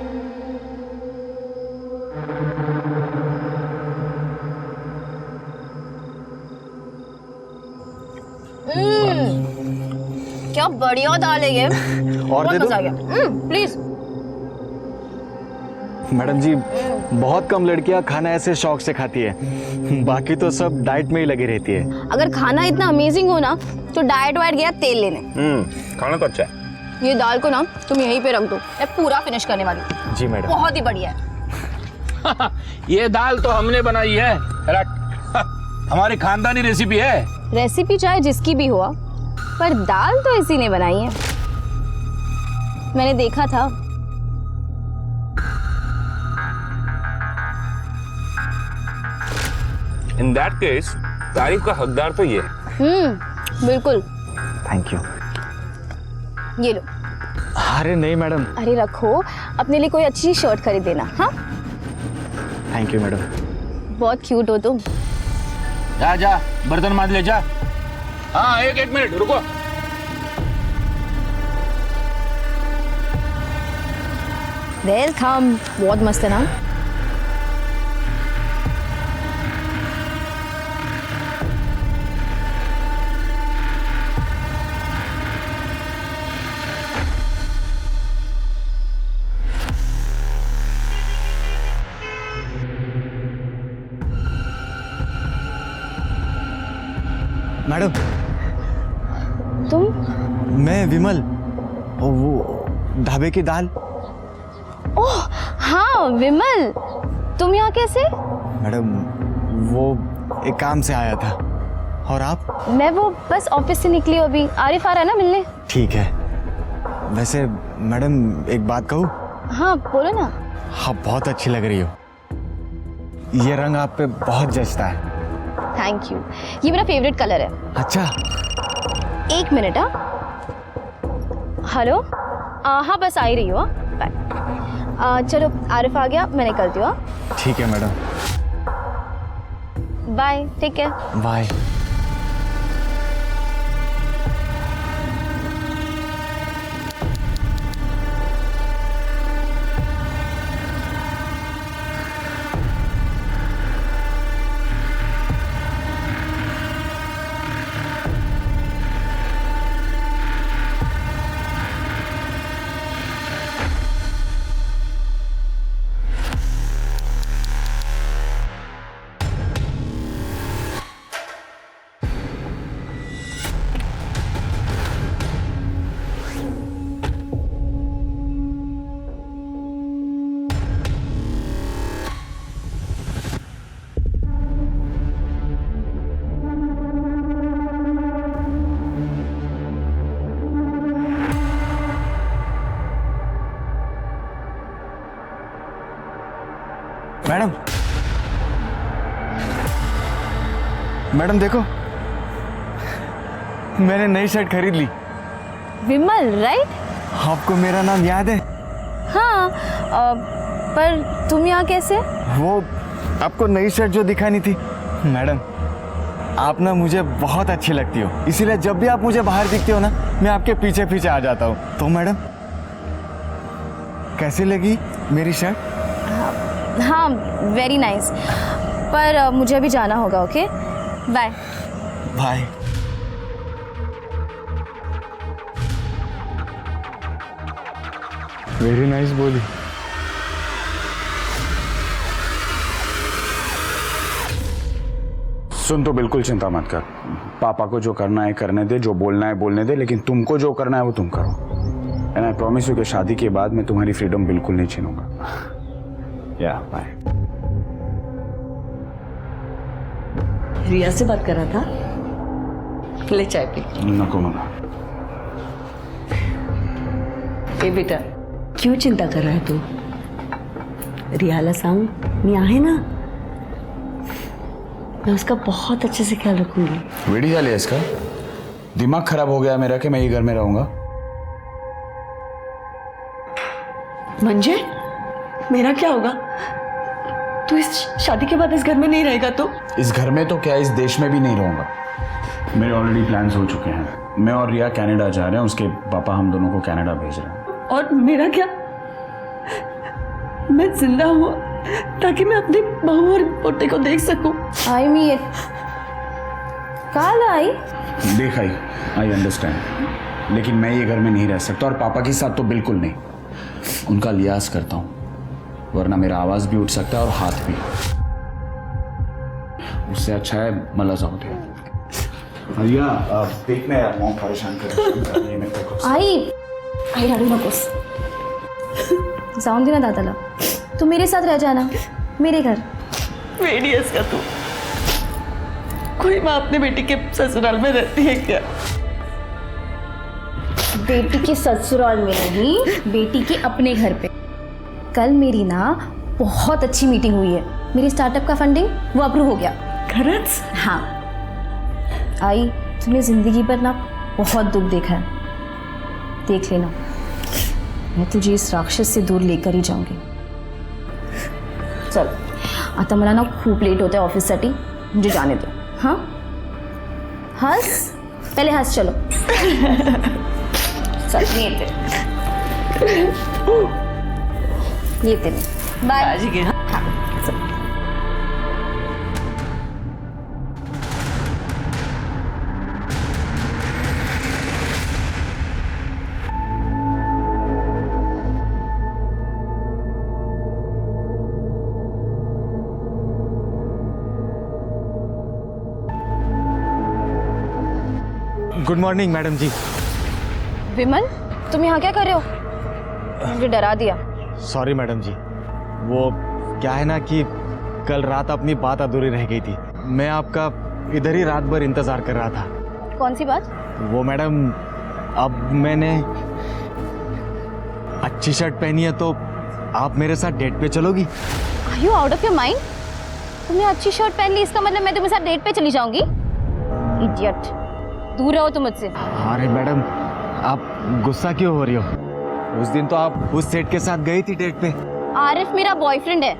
क्या बढ़िया दाल है ये।
और दे दो?
मजा आ गया। प्लीज।
मैडम जी, बहुत कम लड़कियां खाना ऐसे शौक से खाती है, बाकी तो सब डाइट में ही लगी रहती है।
अगर खाना इतना अमेजिंग हो ना तो डाइट वाइट गया तेल लेने।
खाना तो अच्छा है।
ये दाल को ना तुम यहीं पे रख दो, मैं पूरा फिनिश करने वाली हूँ।
जी मैडम।
बहुत ही बढ़िया है।
ये दाल तो हमने बनाई है, हमारी खानदानी रेसिपी है।
रेसिपी चाहे जिसकी भी हो, पर दाल तो इसी ने बनाई है। मैंने देखा था।
इन दैट केस तारीफ का हकदार तो ये है।
बिल्कुल।
Thank you.
ये लो।
अरे नहीं मैडम।
अरे रखो, अपने लिए कोई अच्छी शर्ट खरीद देना। हाँ
थैंक यू मैडम।
बहुत क्यूट हो तुम।
जा जा बर्तन मांज ले जा। हाँ एक मिनट रुको।
वेलकम। बहुत मस्त है ना।
मैडम।
तुम?
मैं विमल। वो ढाबे की दाल।
ओह हाँ विमल, तुम यहाँ कैसे?
मैडम वो एक काम से आया था। और आप?
मैं वो बस ऑफिस से निकली हूँ अभी। आरिफ आ रहा है ना मिलने।
ठीक है। वैसे मैडम एक बात कहूँ?
हाँ बोलो ना।
आप बहुत अच्छी लग रही हो। ये रंग आप पे बहुत जचता है।
Thank you. ये मेरा फेवरेट कलर है।
अच्छा।
एक मिनट। हेलो। हाँ बस आ ही रही हो। बाय। चलो आरिफ आ गया, मैं निकलती हूँ।
ठीक है madam.
Bye. Take care.
Bye.
Madam देखो, मैंने नई शर्ट खरीद ली।
विमल राइट?
आपको मेरा नाम याद है?
हाँ, पर तुम यहाँ कैसे?
वो आपको नई शर्ट जो दिखानी थी। मैडम आप ना मुझे बहुत अच्छी लगती हो, इसीलिए जब भी आप मुझे बाहर दिखते हो ना, मैं आपके पीछे पीछे आ जाता हूँ। तो मैडम कैसी लगी मेरी शर्ट?
हाँ वेरी नाइस, पर मुझे अभी जाना होगा। Okay bye.
Bye. Very nice बोली। सुन, तो बिल्कुल चिंता मत कर। पापा को जो करना है करने दे, जो बोलना है बोलने दे, लेकिन तुमको जो करना है वो तुम करो। एंड आई प्रॉमिस यू कि शादी के बाद मैं तुम्हारी फ्रीडम बिल्कुल नहीं छीनूंगा। या बाय।
रिया से बात कर रहा था, ले चाय पी।
नको मना।
ए बेटा, क्यों चिंता कर रहा है तू? रियाला सांग मी आहे ना, मैं उसका बहुत अच्छे से ख्याल रखूंगी।
वेड़ी झाली है इसका, दिमाग खराब हो गया मेरा कि मैं ये घर में रहूंगा।
मंजे, मेरा क्या होगा? तू इस शादी के बाद इस घर में नहीं रहेगा तो?
इस घर में तो क्या, इस देश में भी नहीं रहूंगा। मेरे ऑलरेडी प्लान्स हो चुके हैं। मैं और रिया कनाडा जा रहे हैं, उसके पापा हम दोनों को कनाडा भेज रहे हैं।
और मेरा क्या? मैं जिंदा हूँ ताकि मैं अपनी बहू और पोते को देख सकूं।
आई मीन काल आई
देख आई अंडरस्टैंड, लेकिन मैं ये घर में नहीं रह सकता, और पापा के साथ तो बिल्कुल नहीं। उनका लिहाज करता हूँ, वरना मेरा आवाज भी उठ सकता है और हाथ भी। उससे अच्छा है मला जाऊ दे। भैया देखना यार, मॉम परेशान कर रही है।
आई राडू नकोस, जाऊन दे ना दादाला, तू मेरे साथ रह जाना, मेरे घर।
वेडियस का तू, कोई माँ अपने बेटी के ससुराल में रहती है क्या?
बेटी के ससुराल में नहीं, बेटी के अपने घर पे। कल मेरी ना बहुत अच्छी मीटिंग हुई है, मेरी स्टार्टअप का फंडिंग वो अप्रूव हो गया।
खरच?
हाँ आई, तूने जिंदगी पर ना बहुत दुख देखा है, देख लेना, मैं तुझे इस राक्षस से दूर लेकर ही जाऊंगी। चल आता मला ना खूप लेट होता है ऑफिससाठी, मुझे जाने दो। हाँ हंस, पहले हंस। चलो चल येते बाय।
गुड मॉर्निंग मैडम जी।
विमल, तुम यहाँ क्या कर रहे हो? मुझे डरा दिया।
सॉरी मैडम जी, वो क्या है ना कि कल रात अपनी बात अधूरी रह गई थी। मैं आपका इधर ही रात भर इंतजार कर रहा था।
कौन सी बात?
वो मैडम, अब मैंने अच्छी शर्ट पहनी है तो आप मेरे साथ डेट पे चलोगी?
Are you out of your mind? तुमने अच्छी शर्ट पहन ली, इसका मतलब मैं तुम्हारे साथ डेट पे चली जाऊंगी? इडियट, दूर रहो तुम मुझसे।
अरे मैडम, आप गुस्सा क्यों हो रही हो? उस दिन तो आप उस सेठ के साथ गई थी डेट पे।
आरिफ मेरा बॉयफ्रेंड है,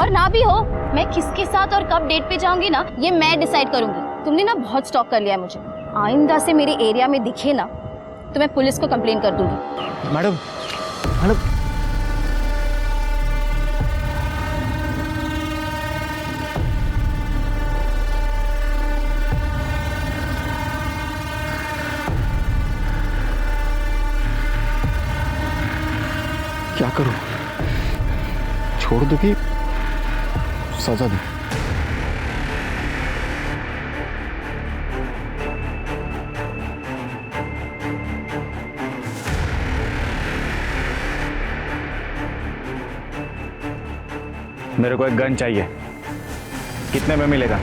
और ना भी हो, मैं किसके साथ और कब डेट पे जाऊंगी ना, ये मैं डिसाइड करूंगी। तुमने ना बहुत स्टॉक कर लिया है मुझे, आइंदा से मेरे एरिया में दिखे ना तो मैं पुलिस को कंप्लेन कर दूंगी।
मैडम, मैडम, क्या करूं? छोड़ दो कि सजा दो? मेरे को एक गन चाहिए, कितने में मिलेगा?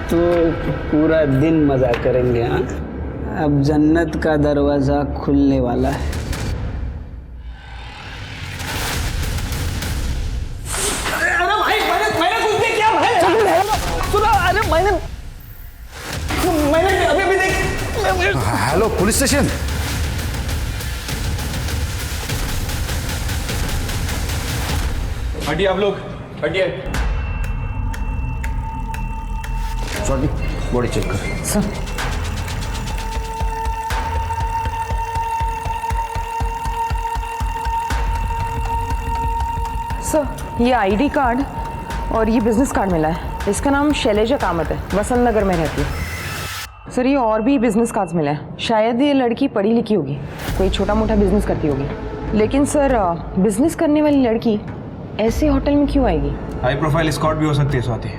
तो पूरा दिन मजा करेंगे। हाँ, अब जन्नत का दरवाजा खुलने वाला है।
अरे भाई मैंने कुछ नहीं किया भाई। सुनो, अरे मैंने अभी भी देख।
Hello police station.
हटिए आप लोग, हटिए।
सॉरी, बॉडी चेक कर।
सर सर, ये आईडी कार्ड और ये बिजनेस कार्ड मिला है। इसका नाम शैलेजा कामत है, वसंत नगर में रहती है। सर, ये और भी बिजनेस कार्ड्स मिले हैं। शायद ये लड़की पढ़ी लिखी होगी, कोई छोटा मोटा बिजनेस करती होगी। लेकिन सर, बिजनेस करने वाली लड़की ऐसे होटल में क्यों आएगी?
हाई प्रोफाइल स्कॉट भी हो सकती है स्वाति।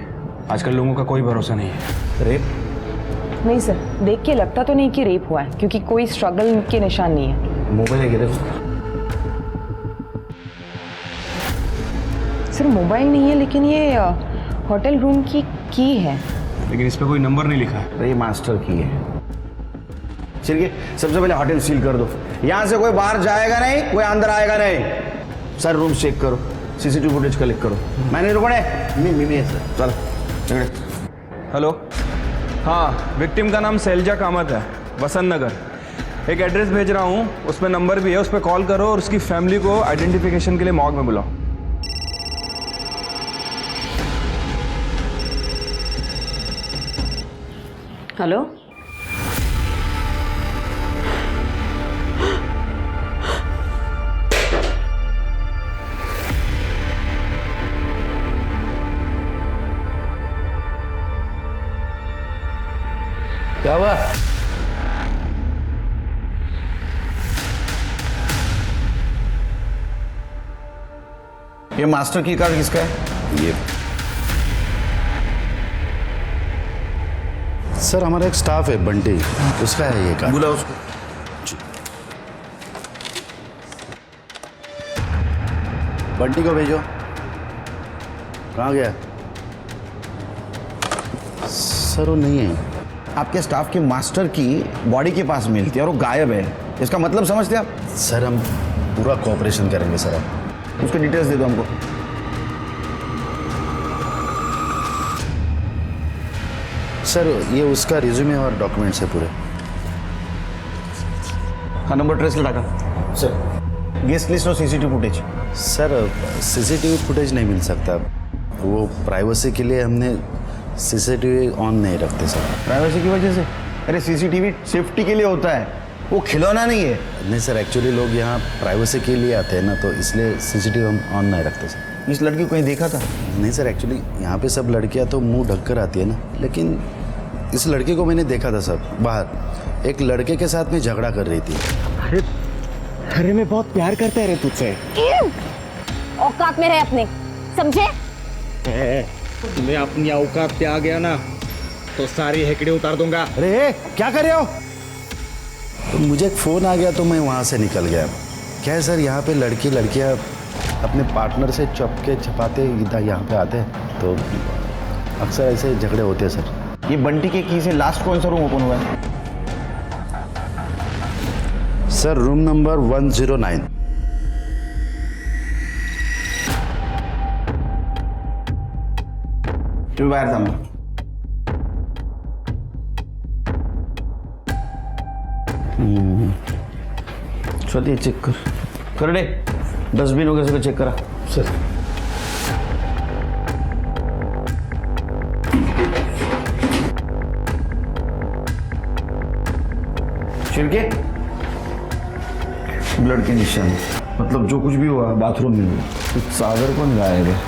आजकल लोगों का कोई भरोसा नहीं है।
रेप? नहीं सर, देख के लगता तो नहीं कि रेप हुआ है, क्योंकि कोई स्ट्रगल के निशान नहीं है।
मोबाइल है देखो।
सर, मोबाइल नहीं है, लेकिन ये होटल रूम की है।
लेकिन इस पे कोई नंबर नहीं लिखा है।
ये मास्टर की है। चलिए सबसे पहले होटल सील कर दो। यहाँ से कोई बाहर जाएगा नहीं, कोई अंदर आएगा नहीं। सर रूम चेक करो, सीसीटीवी फुटेज कलेक्ट करो। मैंने रुको नहीं सर, चलो।
हेलो, हाँ, विक्टिम का नाम शैलजा कामत है, वसंत नगर। एक एड्रेस भेज रहा हूँ, उसमें नंबर भी है, उस पर कॉल करो और उसकी फैमिली को आइडेंटिफिकेशन के लिए मॉर्ग में बुलाओ।
हेलो,
क्या हुआ? ये मास्टर की कार्ड किसका है? ये
सर, हमारा एक स्टाफ है बंटी, उसका है ये कार्ड।
बुला उसको।
बंटी को भेजो। कहाँ गया? सर वो नहीं है।
आपके स्टाफ के मास्टर की बॉडी के पास मिलती है और वो गायब है। इसका मतलब समझते आप?
सर हम पूरा कोऑपरेशन करेंगे सर। आप
उसके डिटेल्स दे दो हमको।
सर ये उसका रिज्यूमे और डॉक्यूमेंट्स है पूरे।
हाँ, नंबर ट्रेस लगा सर। गेस्ट लिस्ट और CCTV footage.
Sir CCTV footage नहीं मिल सकता, वो प्राइवेसी के लिए हमने सीसीटीवी ऑन नहीं रखते सर।
प्राइवेसी की वजह से? अरे सीसीटीवी सेफ्टी के लिए होता है, वो खिलौना नहीं है।
नहीं सर, एक्चुअली लोग यहाँ प्राइवेसी के लिए आते हैं ना, तो इसलिए सीसीटीवी हम ऑन नहीं रखते सर।
इस लड़की को कहीं देखा था?
नहीं सर, एक्चुअली यहाँ पे सब लड़कियाँ तो मुंह ढक कर आती है ना, लेकिन इस लड़की को मैंने देखा था सर बाहर, एक लड़के के साथ में झगड़ा कर रही थी।
अरे मैं बहुत प्यार करता है रे तुझसे।
औकात में रहे अपने, समझे?
मैं अपनी औकात पे आ गया ना तो सारी हेकड़े उतार दूंगा। अरे क्या कर रहे हो?
तो मुझे एक फ़ोन आ गया तो मैं वहाँ से निकल गया। क्या है सर, यहाँ पे लड़कियाँ अपने पार्टनर से चपके छपाते इधर यहाँ पे आते हैं, तो अक्सर ऐसे झगड़े होते हैं सर।
ये बंटी के की से लास्ट कौन सा रूम ओपन हुआ है?
Sir room number 109।
तुम बाहर था। स्वाति चेक कर दे, डस्टबिन वगैरह से चेक करा सर। छिड़के ब्लड के निशान, मतलब जो कुछ भी हुआ बाथरूम में हुआ। तो सागर कौन गायब है?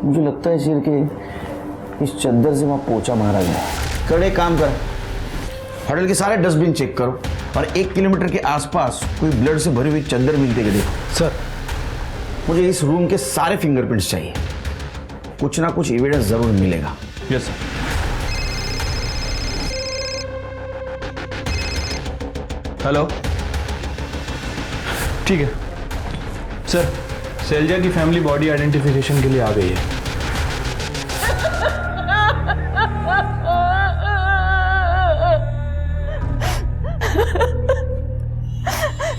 मुझे लगता है शेर के इस चद्दर से वहां पोछा मारा गया। कर एक काम कर, होटल के सारे डस्टबिन चेक करो और 1 किलोमीटर के आसपास कोई ब्लड से भरी हुई चद्दर मिलती है देखो। सर मुझे इस रूम के सारे फिंगरप्रिंट्स चाहिए, कुछ ना कुछ एविडेंस जरूर मिलेगा।
Yes sir. हेलो, ठीक है सर, शैलजा की फैमिली बॉडी आइडेंटिफिकेशन के लिए आ गई है।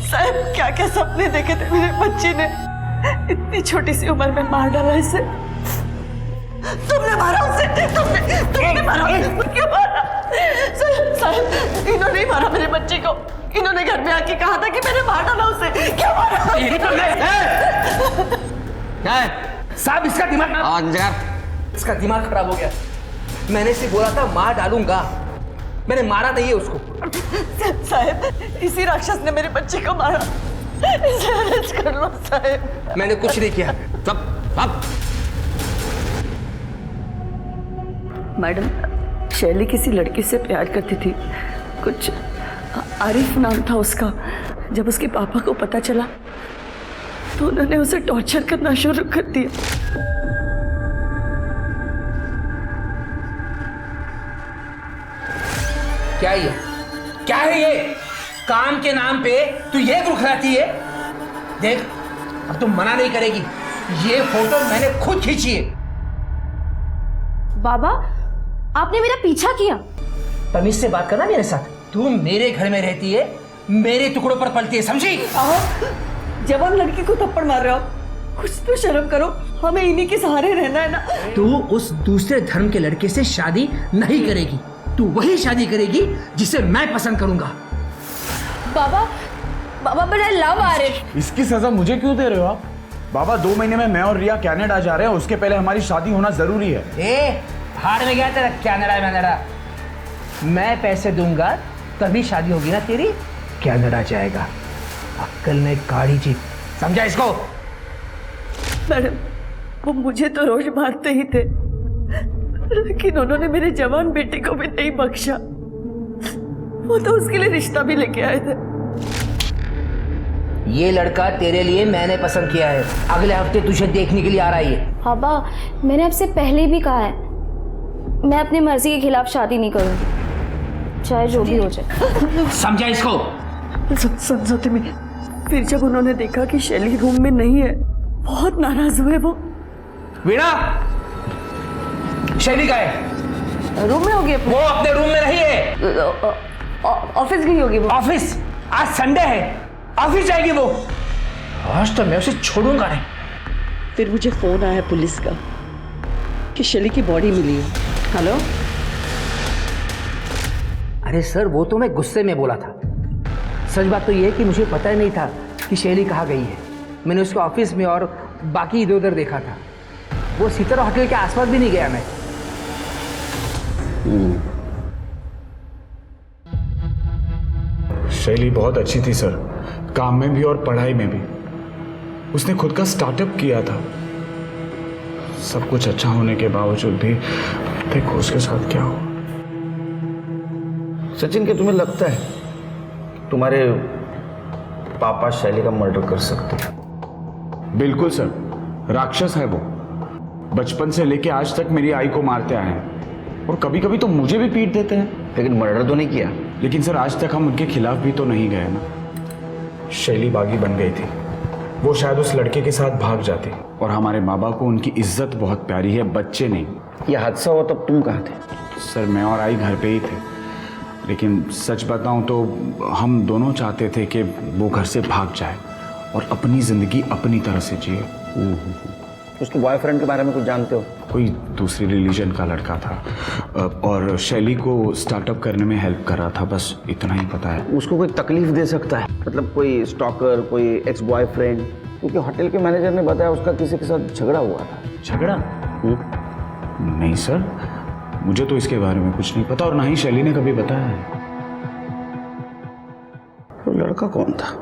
साहब क्या क्या सपने देखे थे मेरे बच्चे ने, इतनी छोटी सी उम्र में मार डाला इसे। तुमने मारा उसे, तुमने मारा उसे, क्यों मारा? साहब इन्होंने ही मारा मेरे बच्चे को, इन्होंने घर में आके कहा था कि मैंने मार डाला उसे, क्यों मारा?
क्या है साहब, इसका दिमाग इसका दिमाग खराब हो गया। मैंने इसे बोला था मार डालूंगा, मैंने मारा नहीं है उसको।
साहब इसी राक्षस ने मेरे बच्चे को मारा, इसे अरेस्ट कर लो साहब।
मैंने कुछ नहीं किया। सब
मैडम, शैली किसी लड़की से प्यार करती थी, कुछ आरिफ नाम था उसका। जब उसके पापा को पता चला तो उन्होंने उसे टॉर्चर करना शुरू कर दिया।
क्या ये, क्या है ये? काम के नाम पे तू ये रुखराती है? देख, अब तुम मना नहीं करेगी, ये फोटो मैंने खुद खींची है।
बाबा, आपने मेरा पीछा किया।
तमीज से बात करना मेरे साथ। तू मेरे घर में रहती है, मेरे टुकड़ों पर पलती है, समझी?
जवान लड़की को थप्पड़ मार रहे हो, कुछ तो शर्म करो, हमें इन्हीं के सहारे रहना है ना।
तू उस दूसरे धर्म के लड़के से शादी नहीं करेगी, तू वही शादी करेगी जिसे मैं पसंद करूंगा।
बाबा, बाबा बट आई लव आरिफ।
इसकी सजा मुझे क्यों दे रहे हो आप? बाबा 2 महीने में मैं और रिया कनाडा जा रहे हैं, उसके पहले हमारी शादी होना जरूरी है।
भाड़ में गया तेरा कनाडा। मैं पैसे दूंगा तभी शादी होगी ना तेरी। कनाडा जाएगा, अक्कल में गाड़ी जीत, समझा इसको?
मैडम, वो मुझे तो रोज मारते ही थे, लेकिन उन्होंने मेरे जवान बेटे को भी नहीं बख्शा। वो तो उसके लिए रिश्ता भी लेके आए थे।
ये लड़का तेरे लिए मैंने पसंद किया है, अगले हफ्ते तुझे देखने के लिए आ रहा है।
पापा, मैंने आपसे पहले भी कहा है, मैं अपनी मर्जी के खिलाफ शादी नहीं करूंगी, चाहे जो भी हो जाए।
समझा इसको?
समझौते में फिर जब उन्होंने देखा कि शैली रूम में नहीं है, बहुत नाराज हुए वो।
वीणा, शैली का है?
रूम में होगी।
वो अपने रूम में नहीं है,
ऑफिस गई होगी वो।
ऑफिस? आज संडे है, ऑफिस जाएगी वो। आज तो मैं उसे छोड़ूंगा नहीं।
फिर मुझे फोन आया पुलिस का कि शैली की बॉडी मिली है। हेलो?
अरे सर, वो तो मैं गुस्से में बोला था। सच बात तो ये है कि मुझे पता ही नहीं था कि शैली कहाँ गई है। मैंने उसको ऑफिस में और बाकी इधर उधर देखा था। वो सितारा होटल के आसपास भी नहीं गया मैं।
शैली बहुत अच्छी थी सर, काम में भी और पढ़ाई में भी। उसने खुद का स्टार्टअप किया था। सब कुछ अच्छा होने के बावजूद भी देखो उसके साथ क्या हुआ।
सचिन, क्या तुम्हें लगता है तुम्हारे पापा शैली का मर्डर कर सकते हैं?
बिल्कुल सर, राक्षस है वो। बचपन से लेके आज तक मेरी आई को मारते आए हैं और कभी कभी तो मुझे भी पीट देते हैं,
लेकिन मर्डर तो नहीं किया।
लेकिन सर, आज तक हम उनके खिलाफ भी तो नहीं गए ना। शैली बागी बन गई थी, वो शायद उस लड़के के साथ भाग जाती। और हमारे माँ बाप को उनकी इज्जत बहुत प्यारी है, बच्चे नहीं।
ये हादसा हुआ तब तुम कहाँ थे?
सर, मैं और आई घर पे ही थे, लेकिन सच बताऊं तो हम दोनों चाहते थे कि वो घर से भाग जाए और अपनी ज़िंदगी अपनी तरह से जिए।
उसके बॉयफ्रेंड के बारे में कुछ जानते हो?
कोई दूसरी रिलीजन का लड़का था और शैली को स्टार्टअप करने में हेल्प कर रहा था, बस इतना ही पता है।
उसको कोई तकलीफ दे सकता है? मतलब कोई स्टॉकर, कोई एक्स बॉयफ्रेंड? क्योंकि होटल के मैनेजर ने बताया उसका किसी के साथ झगड़ा हुआ था।
झगड़ा? नहीं सर, मुझे तो इसके बारे में कुछ नहीं पता और ना ही शैली ने कभी बताया है।
तो लड़का कौन था?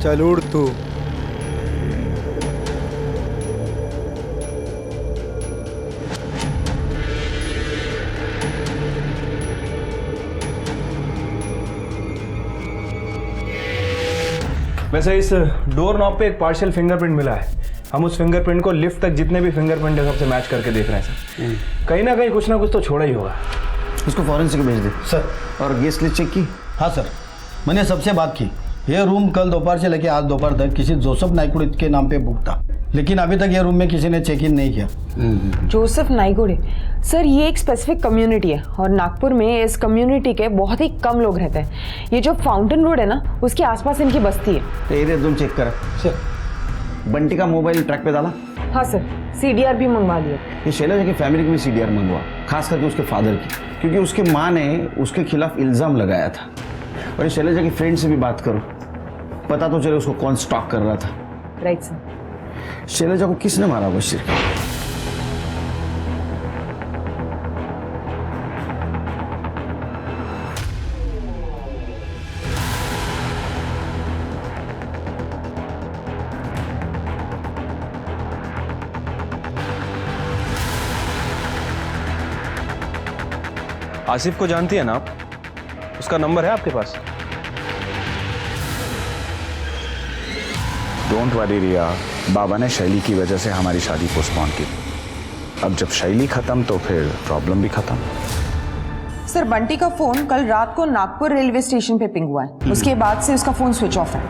चल उड़ तू।
वैसे इस डोर नॉब पे एक पार्शियल फिंगरप्रिंट मिला है। हम उस फिंगरप्रिंट को लिफ्ट तक जितने भी फिंगरप्रिंट है सबसे मैच करके देख रहे हैं सर। कहीं ना कहीं कुछ ना कुछ तो छोड़ा ही होगा।
उसको फॉरेंसिक भेज दे
सर।
और गेस्ट लिस्ट चेक की?
हाँ सर, मैंने सबसे बात की। यह रूम कल दोपहर से लेकर आज दोपहर तक किसी जोसेफ नाइकुड़ित के नाम पे बुक था, लेकिन अभी तक यह रूम में किसी ने चेक इन नहीं किया।
जोसेफ नाइगोड़े सर, ये एक स्पेसिफिक कम्युनिटी है और नागपुर में इस कम्युनिटी के बहुत ही कम लोग रहते हैं। ये जो फाउंटेन रोड है ना, उसके आसपास इनकी बस्ती है।
एरिया तुम चेक करा सर। बंटी का मोबाइल ट्रैक पे डाला?
हाँ सर, CDR भी मंगवा दिया।
ये शैलजा की फैमिली की भी CDR मंगवा, खास करके उसके फादर की, क्योंकि उसके माँ ने उसके खिलाफ इल्ज़ाम लगाया था। और ये शैलजा की फ्रेंड से भी बात करो, पता तो चले उसको कौन स्टॉक कर रहा था।
Right sir.
शैलजा को किसने मारा होगा सिर?
आसिफ को जानती है ना आप? उसका नंबर है आपके पास?
डोंट वरी रिया, बाबा ने शैली की वजह से हमारी शादी पोस्टपोन की। अब जब शैली खत्म तो फिर प्रॉब्लम भी खत्म।
सर, बंटी का फोन कल रात को नागपुर रेलवे स्टेशन पे पिंग हुआ है। उसके बाद से उसका फोन स्विच ऑफ है।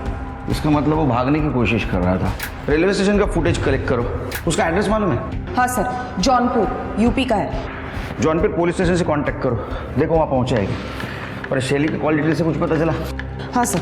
इसका मतलब वो भागने की कोशिश कर रहा था। रेलवे स्टेशन का फुटेज कलेक्ट करो। उसका एड्रेस मालूम है?
हाँ सर, जौनपुर यूपी का है।
जौनपुर पुलिस स्टेशन से कांटेक्ट करो, देखो वहाँ पहुँचाएगी। और शैली की कॉल डिटेल से कुछ पता चला?
हाँ सर।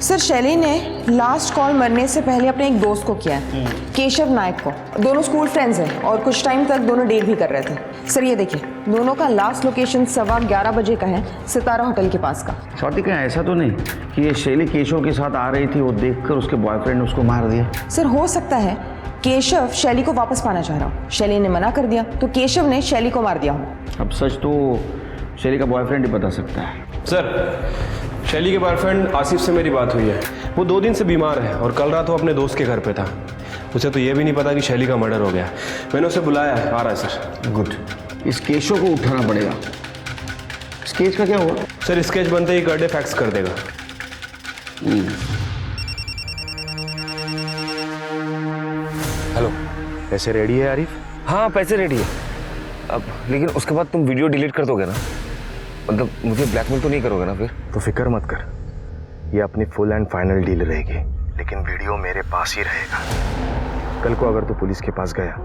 सर, शैली ने लास्ट कॉल मरने से पहले अपने एक दोस्त को किया है, केशव नायक को। दोनों स्कूल फ्रेंड्स हैं और कुछ टाइम तक दोनों डेट भी कर रहे थे। सर ये देखिए, दोनों का लास्ट लोकेशन 11:15 बजे का है, सितारा होटल के पास का।
स्वाति, कहीं ऐसा तो नहीं कि ये शैली केशव के साथ आ रही थी, वो देखकर उसके बॉयफ्रेंड ने उसको मार दिया?
सर, हो सकता है केशव शैली को वापस पाना चाह रहा हो। शैली ने मना कर दिया तो केशव ने शैली को मार दिया हो।
अब सच तो शैली का बॉयफ्रेंड ही बता सकता है।
सर, शैली के बॉयफ्रेंड आसिफ से मेरी बात हुई है। वो 2 दिन से बीमार है और कल रात वो अपने दोस्त के घर पे था। उसे तो ये भी नहीं पता कि शैली का मर्डर हो गया। मैंने उसे बुलाया है, आ रहा है सर।
गुड। इस केशव को उठाना पड़ेगा। स्केच का क्या हुआ?
सर, स्केच बनते ही कर डे फैक्स कर देगा।
हेलो, पैसे रेडी है आरिफ? हाँ, पैसे रेडी है। अब लेकिन उसके बाद तुम वीडियो डिलीट कर दोगे ना? मतलब मुझे ब्लैकमेल तो नहीं करोगे ना फिर?
तो फिक्र मत कर, ये अपनी फुल एंड फाइनल डील रहेगी, लेकिन वीडियो मेरे पास ही रहेगा। कल को अगर तू पुलिस के पास गया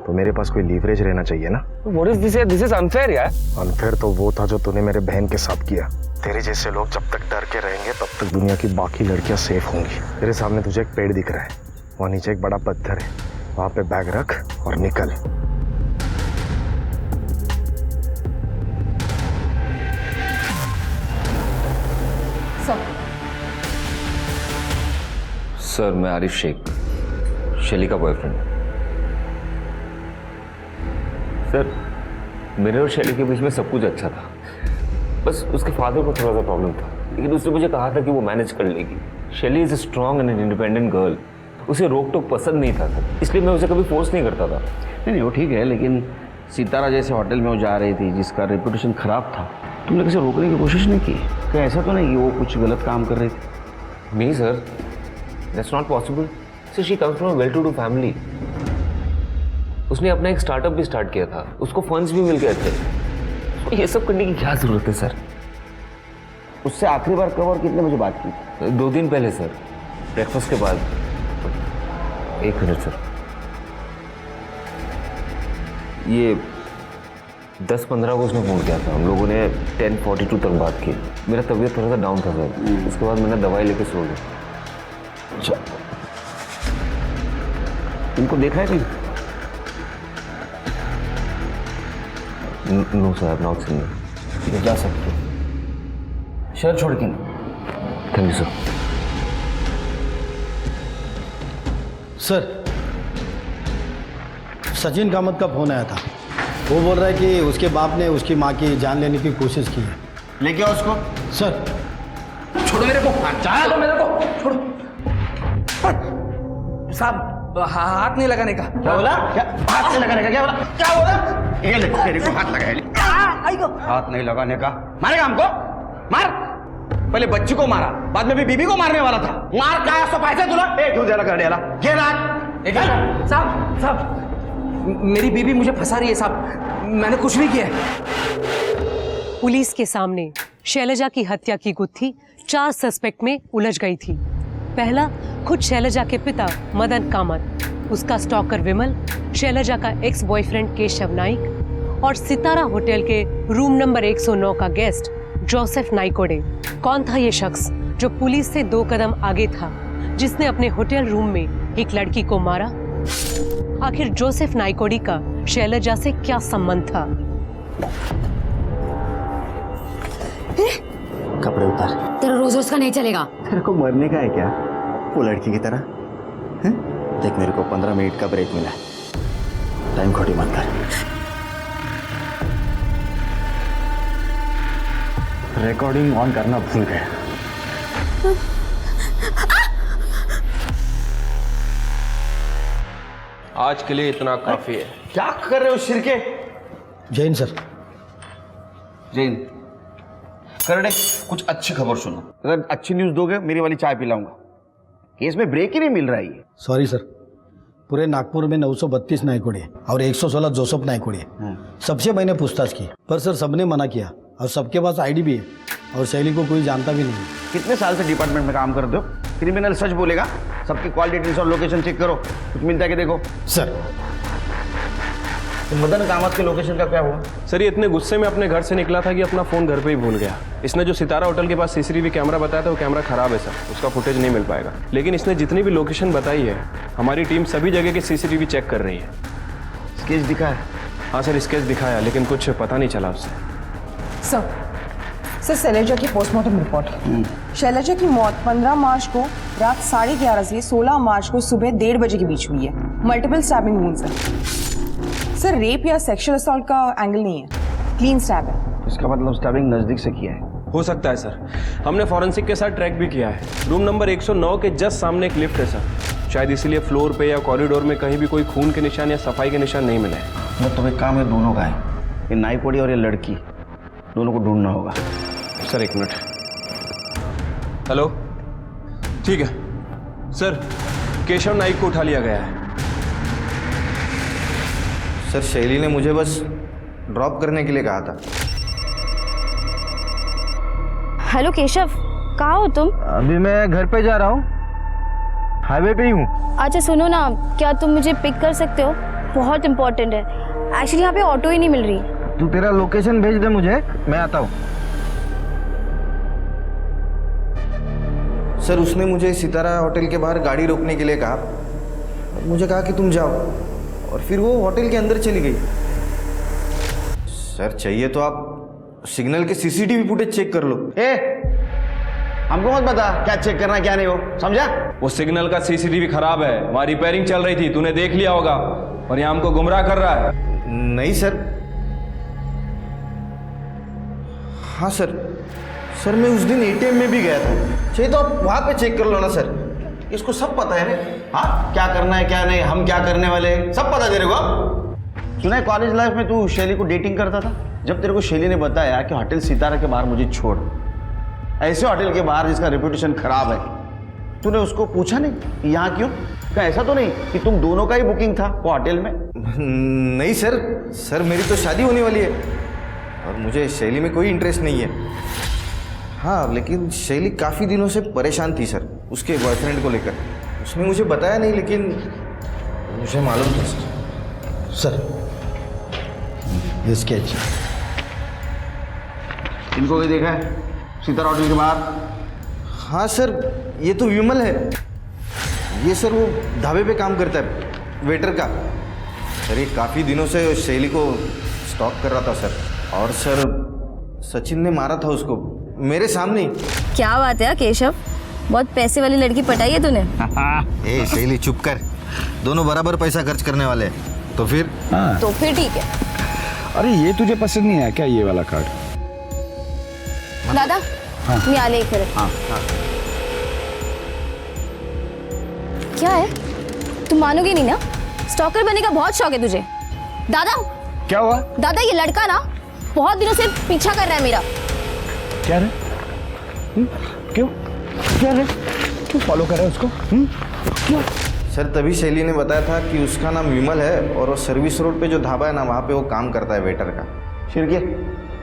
तो मेरे पास कोई लीवरेज रहना चाहिए ना।
What is this? This is unfair यार।
अनफेयर तो वो था जो तूने मेरे बहन के साथ किया। तेरे जैसे लोग जब तक डर के रहेंगे तब तक दुनिया की बाकी लड़कियां सेफ होंगी। तेरे सामने तुझे एक पेड़ दिख रहा है, वहाँ नीचे एक बड़ा पत्थर है, वहाँ पे बैग रख और निकल।
सर, मैं आरिफ शेख, शैली का बॉयफ्रेंड। सर, मेरे और शैली के बीच में सब कुछ अच्छा था, बस उसके फादर को थोड़ा सा प्रॉब्लम था, लेकिन उसने मुझे कहा था कि वो मैनेज कर लेगी। शैली is a strong and independent girl. उसे रोक टोक पसंद नहीं था सर, इसलिए मैं उसे कभी फोर्स नहीं करता था।
नहीं, वो ठीक है, लेकिन सितारा जैसे होटल में वो जा रही थी जिसका रेपुटेशन खराब था, तुमने किसी रोकने की कोशिश नहीं की? क्या ऐसा तो नहीं कि वो कुछ गलत काम कर रही थी?
नहीं sir, that's not possible. Sir, she comes from a well to do family. उसने अपना एक स्टार्टअप भी स्टार्ट किया था, उसको फंड्स भी मिल गए थे। ये सब करने की क्या जरूरत है सर?
उससे आखिरी बार कब और कितने बजे बात की?
2 दिन पहले सर, ब्रेकफास्ट के बाद। 1 मिनट सर, ये 10-15 को उसने फ़ोन किया था। हम लोगों ने 10:42 तक बात की। मेरा तबीयत थोड़ा सा डाउन था सर, उसके बाद मैंने दवाई लेके सो गया।
अच्छा, तुमको देखा है कहीं?
No sir, I have not seen it.
जा सकते हो, शहर छोड़ के।
Thank you sir.
Sir, Sachin Kamat का फोन आया था। वो बोल रहा है कि उसके बाप ने उसकी माँ की जान लेने की कोशिश की है।
लेके आओ उसको।
सर,
छोड़ो मेरे को, छोड़ो मेरे को, छोड़ो साहब। हाथ नहीं लगाने का।
क्या बोला? क्या हाथ नहीं लगाने का? क्या बोला? क्या बोला? ये ले, तेरे को हाथ लगाया। हाथ नहीं लगाने का। मारेगा हमको? मार। पहले बच्ची को मारा, बाद में भी बीबी को मारने वाला था। मार क्या तो पैसे तुला क्यों देला करने वाला ये रात।
साहब मेरी बीबी मुझे फंसा रही है साहब, मैंने कुछ नहीं किया है।
पुलिस के सामने शैलजा की हत्या की गुत्थी 4 सस्पेक्ट में उलझ गई थी। पहला खुद शैलजा के पिता मदन कामत, उसका स्टॉकर विमल, शैलजा का एक्स बॉयफ्रेंड केशव नाइक और सितारा होटल के रूम नंबर 109 का गेस्ट जोसेफ नाइकोडे। कौन था ये शख्स जो पुलिस से 2 कदम आगे था, जिसने अपने होटल रूम में एक लड़की को मारा? आखिर जोसेफ नाइकोडी का शैलजा से क्या संबंध था?
कपड़े उतार।
तेरा रोज रोज का नहीं चलेगा।
तेरे को मरने का है क्या वो लड़की की तरह? हैं? देख मेरे को 15 मिनट का ब्रेक मिला है, टाइम खोटी मत कर। रिकॉर्डिंग ऑन करना भूल गया।
आज के लिए इतना काफी है।
क्या कर रहे हो शिरके?
जैन सर।
जैन करडे, कुछ अच्छी खबर सुनो। अगर अच्छी न्यूज दोगे मेरी वाली चाय पिलाऊंगा। केस में ब्रेक ही नहीं मिल रहा है ये।
सॉरी सर, पूरे नागपुर में 932 नाइकोडे और 116 जोसेफ नाइकोडे, सबसे मैंने पूछताछ की, पर सर सबने मना किया और सबके पास आईडी भी है और शैली को कोई जानता भी नहीं।
कितने साल से डिपार्टमेंट में काम करते हो? क्रिमिनल सच बोलेगा। सबकी कॉल डिटेल्स और लोकेशन चेक करो, कुछ मिलता है कि देखो।
सर
तो मदन कामत के लोकेशन का क्या हुआ?
सर ये इतने गुस्से में अपने घर से निकला था कि अपना फोन घर पे ही भूल गया। इसने जो सितारा होटल के पास सीसीटीवी कैमरा बताया था वो कैमरा खराब है सर, उसका फुटेज नहीं मिल पाएगा। लेकिन इसने जितनी भी लोकेशन बताई है, हमारी टीम सभी जगह के सीसीटीवी चेक कर रही है।
स्केच दिखा है?
हाँ सर स्केच दिखाया, लेकिन कुछ पता नहीं चला उससे।
सर शैलजा की पोस्टमार्टम रिपोर्ट। शैलजा की मौत 15 मार्च को रात 11:30 से 16 मार्च को सुबह 1:30 बजे के बीच हुई है। मल्टीपल स्टैबिंग वुंड्स है सर, रेप या सेक्सुअल असॉल्ट का एंगल नहीं है, क्लीन स्टैब है।
इसका मतलब स्टैबिंग नजदीक से किया है।
हो सकता है सर, हमने फॉरेंसिक के साथ ट्रैक भी किया है। रूम नंबर 109 के जस्ट सामने एक लिफ्ट है सर, शायद इसीलिए फ्लोर पे या कॉरिडोर में कहीं भी कोई खून के निशान या सफाई के निशान नहीं मिले।
मैं तुम्हें काम है दोनों का है, ये नाइकोडी और ये लड़की, दोनों को ढूंढना होगा।
Sir 1 minute. हेलो, ठीक है सर, केशव नाइक को उठा लिया गया है।
सर शैली ने मुझे बस ड्रॉप करने के लिए कहा था।
हेलो केशव, कहाँ हो तुम?
अभी मैं घर पे जा रहा हूँ, हाईवे पे ही हूँ।
अच्छा सुनो ना, क्या तुम मुझे पिक कर सकते हो? बहुत इम्पोर्टेंट है एक्चुअली, यहाँ पे ऑटो ही नहीं मिल रही।
तू तेरा लोकेशन भेज दे मुझे, मैं आता हूँ। सर उसने मुझे सितारा होटल के बाहर गाड़ी रोकने के लिए कहा, मुझे कहा कि तुम जाओ, और फिर वो होटल के अंदर चली गई। सर चाहिए तो आप सिग्नल के सीसीटीवी फुटेज चेक कर लो।
हमको मत बता क्या चेक करना क्या नहीं हो, समझा?
वो सिग्नल का सीसीटीवी खराब है, वहाँ रिपेयरिंग चल रही थी, तूने देख लिया होगा, और यहाँ हमको गुमराह कर रहा है।
नहीं सर। हाँ सर, सर मैं उस दिन एटीएम में भी गया था, चाहिए तो आप वहाँ पे चेक कर लो ना सर। इसको सब पता है रे।
हाँ क्या करना है क्या नहीं, हम क्या करने वाले हैं, सब पता तेरे को। सुना है कॉलेज लाइफ में तू शैली को डेटिंग करता था? जब तेरे को शैली ने बताया कि होटल सितारा के बाहर मुझे छोड़, ऐसे होटल के बाहर जिसका रेपुटेशन खराब है, तूने उसको पूछा नहीं कि यहाँ क्यों? क्या ऐसा तो नहीं कि तुम दोनों का ही बुकिंग था वो होटल में?
नहीं सर, सर मेरी तो शादी होने वाली है और मुझे शैली में कोई इंटरेस्ट नहीं है। हाँ लेकिन शैली काफ़ी दिनों से परेशान थी सर, उसके बॉयफ्रेंड को लेकर। उसने मुझे बताया नहीं, लेकिन मुझे मालूम था सर।
सर ये स्केच
इनको भी देखा है सितारा होटल के बाहर?
हाँ सर, ये तो विमल है। ये सर वो ढाबे पे काम करता है, वेटर का। सर ये काफ़ी दिनों से शैली को स्टॉक कर रहा था सर, और सर सचिन ने मारा था उसको मेरे सामने।
क्या बात है केशव, बहुत पैसे वाली लड़की पटाई है तूने।
ए शैली चुप कर, दोनों बराबर पैसा खर्च करने वाले हैं। तो फिर?
तो फिर ठीक है।
अरे ये तुझे पसंद नहीं आया क्या ये वाला कार्ड?
दादा मैं आले एक मिनट। क्या है, तुम मानोगे नहीं ना, स्टॉकर बनने का बहुत शौक है तुझे। दादा
क्या हुआ?
दादा ये लड़का ना बहुत दिनों से पीछा कर रहा है मेरा।
क्या रे?
क्यों क्या है, क्यों फॉलो कर रहा है उसको? क्यों?
सर तभी शैली ने बताया था कि उसका नाम विमल है और वो सर्विस रोड पे जो ढाबा है ना वहाँ पे वो काम करता है वेटर का। शिरके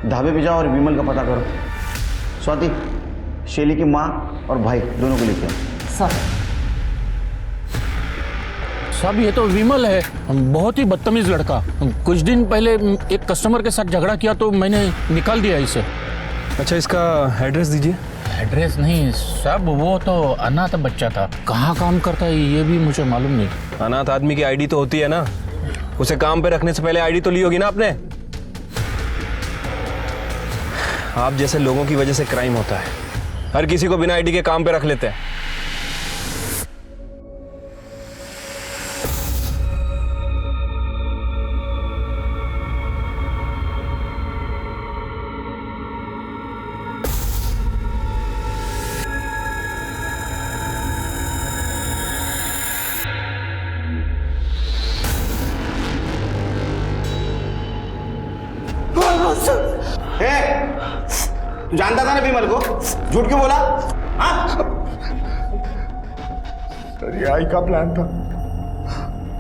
ढाबे पे जाओ और विमल का पता करो। स्वाति शैली की माँ और भाई दोनों को लेके आओ।
साहब ये तो विमल है, बहुत ही बदतमीज लड़का। कुछ दिन पहले एक कस्टमर के साथ झगड़ा किया तो मैंने निकाल दिया इसे।
अच्छा इसका एड्रेस दीजिए।
एड्रेस नहीं साहब, वो तो अनाथ बच्चा था, कहाँ काम करता है ये भी मुझे मालूम नहीं।
अनाथ आदमी की आईडी तो होती है ना, उसे काम पे रखने से पहले आईडी तो ली होगी ना आपने। आप जैसे लोगों की वजह से क्राइम होता है, हर किसी को बिना आईडी के काम पे रख लेते हैं।
तू जानता था ना विमल को, झूठ क्यों बोला?
सर ये आई का प्लान था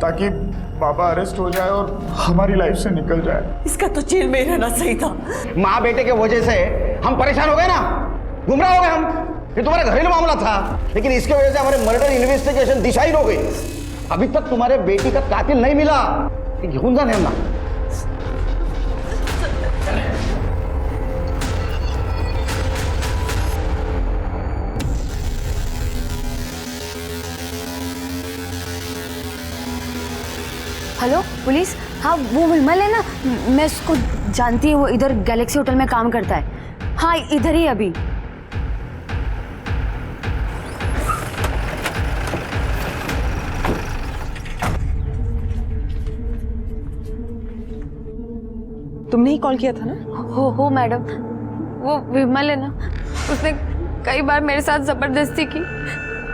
ताकि बाबा अरेस्ट हो जाए और हमारी लाइफ से निकल जाए।
इसका तो जेल में रहना सही था।
माँ बेटे के वजह से हम परेशान हो गए ना, गुमराह हो गए हम। ये तुम्हारा घरेलू मामला था, लेकिन इसके वजह से हमारे मर्डर इन्वेस्टिगेशन दिशाहीन हो गई। अभी तक तुम्हारे बेटी का कातिल नहीं मिला। घेऊन जा नेमना।
हेलो पुलिस, हाँ वो विमल है ना, मैं उसको जानती हूँ, वो इधर गैलेक्सी होटल में काम करता है। हाँ इधर ही अभी।
तुमने ही कॉल किया था ना?
हो मैडम, वो विमल है ना, उसने कई बार मेरे साथ जबरदस्ती की,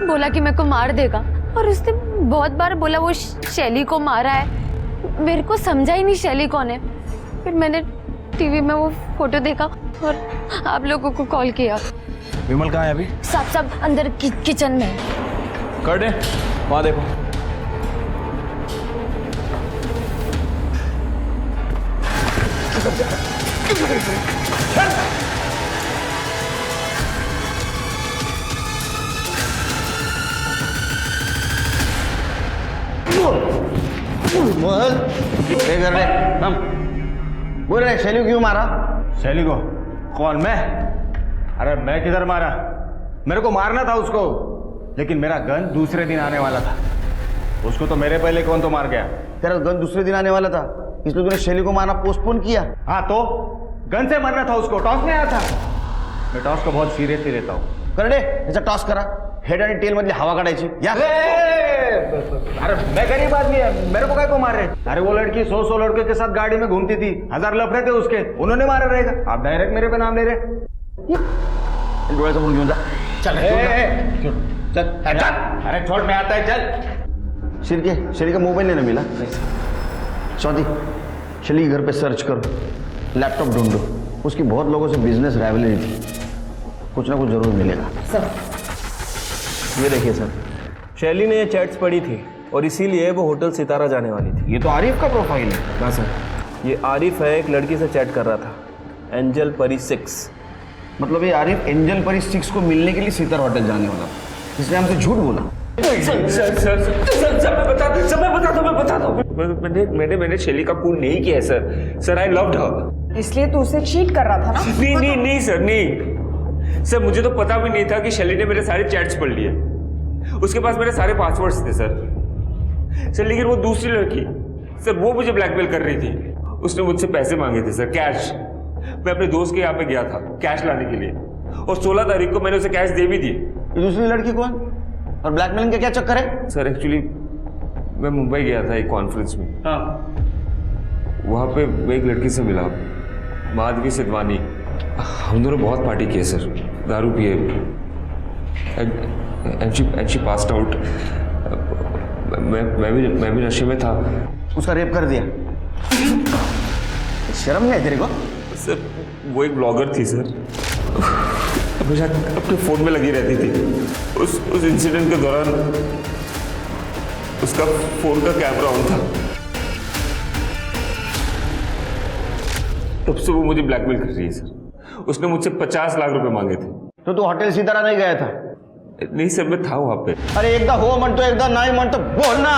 बोला कि मेरे को मार देगा, और उसने बहुत बार बोला वो शैली को मारा है। मेरे को समझा ही नहीं शैली कौन है। फिर मैंने टीवी में वो फोटो देखा और आप लोगों को कॉल किया।
विमल कहाँ है अभी?
सब अंदर किचन में।
कर दे, वहाँ देखो।
क्या कर रहे हम? बोल रहे शैली को क्यों मारा?
शैली को? कौन, मैं? अरे मैं किधर मारा? मेरे को मारना था उसको, लेकिन मेरा गन दूसरे दिन आने वाला था। उसको तो मेरे पहले कौन तो मार गया।
तेरा गन दूसरे दिन आने वाला था, इसलिए तूने शैली को मारना पोस्टपोन किया।
हाँ तो गन से मारना था उसको, टॉस में आया था। मैं टॉस को बहुत सीरियसली लेता हूँ।
कर दे, ऐसा टॉस करा, हेड आणि टेल मधली हवा काढायची।
अरे मैं गरीब आदमी है, मेरे को काय को मार रहे? अरे वो लड़की 100 लड़के के साथ गाड़ी में घूमती थी, 1000 लफड़े थे उसके, उन्होंने मारा रहेगा। आप डायरेक्ट मेरे पे नाम ले रहे।
डोळ्याचा फोन घेऊन जा। चल
चल चल। अरे छोड़, मैं आता है, चल।
शैली का मोबाइल नहीं ना मिला? स्वाति, शैली के घर पे सर्च करो, लैपटॉप ढूंढो। उसकी बहुत लोगों से बिजनेस राइवलरी थी, कुछ ना कुछ जरूर मिलेगा।
सर
ये देखिए सर, शैली ने ये चैट्स पढ़ी थी और इसीलिए वो होटल सितारा जाने वाली थी।
ये तो आरिफ का प्रोफाइल है।
हाँ सर, ये आरिफ है, एक लड़की से चैट कर रहा था, एंजल परी 6।
मतलब ये आरिफ एंजल परी 6 को मिलने के लिए सितारा होटल जाने वाला, इसलिए हमसे झूठ बोला।
मैंने शैली का खून नहीं किया है सर। I loved her.
इसलिए तू उसे चीट कर रहा था ना?
नहीं सर, नहीं सर, मुझे तो पता भी नहीं था कि शैली ने मेरे सारे चैट्स पढ़ लिए। उसके पास मेरे सारे पासवर्ड्स थे सर। लेकिन वो दूसरी लड़की सर, वो मुझे ब्लैकमेल कर रही थी। उसने मुझसे पैसे मांगे थे सर, कैश। मैं अपने दोस्त के यहाँ पे गया था कैश लाने के लिए, और 16 तारीख को मैंने उसे कैश दे भी दिए।
दूसरी लड़की कौन और ब्लैकमेलिंग का क्या चक्कर है?
सर एक्चुअली मैं मुंबई गया था एक कॉन्फ्रेंस में।
हाँ।
वहाँ पे मैं एक लड़की से मिला, माधवी सिद्धवानी। हम दोनों बहुत पार्टी किए सर, दारू पिए, एंड शी पास्ड आउट। मैं भी नशे में था।
उसका रेप कर दिया? शर्म नहीं है तेरे को?
सर वो एक ब्लॉगर थी सर। हमेशा अपने फोन में लगी रहती थी। उस इंसिडेंट के दौरान उसका फोन का कैमरा ऑन था। तब से वो मुझे ब्लैकमेल कर रही है सर। उसने मुझसे 50 लाख रुपए मांगे थे।
तो तू होटल सितारा नहीं गया था?
नहीं सर, मैं था वहां पे।
अरे एकदा हो मन तो एकदा नहीं मन तो बोलना।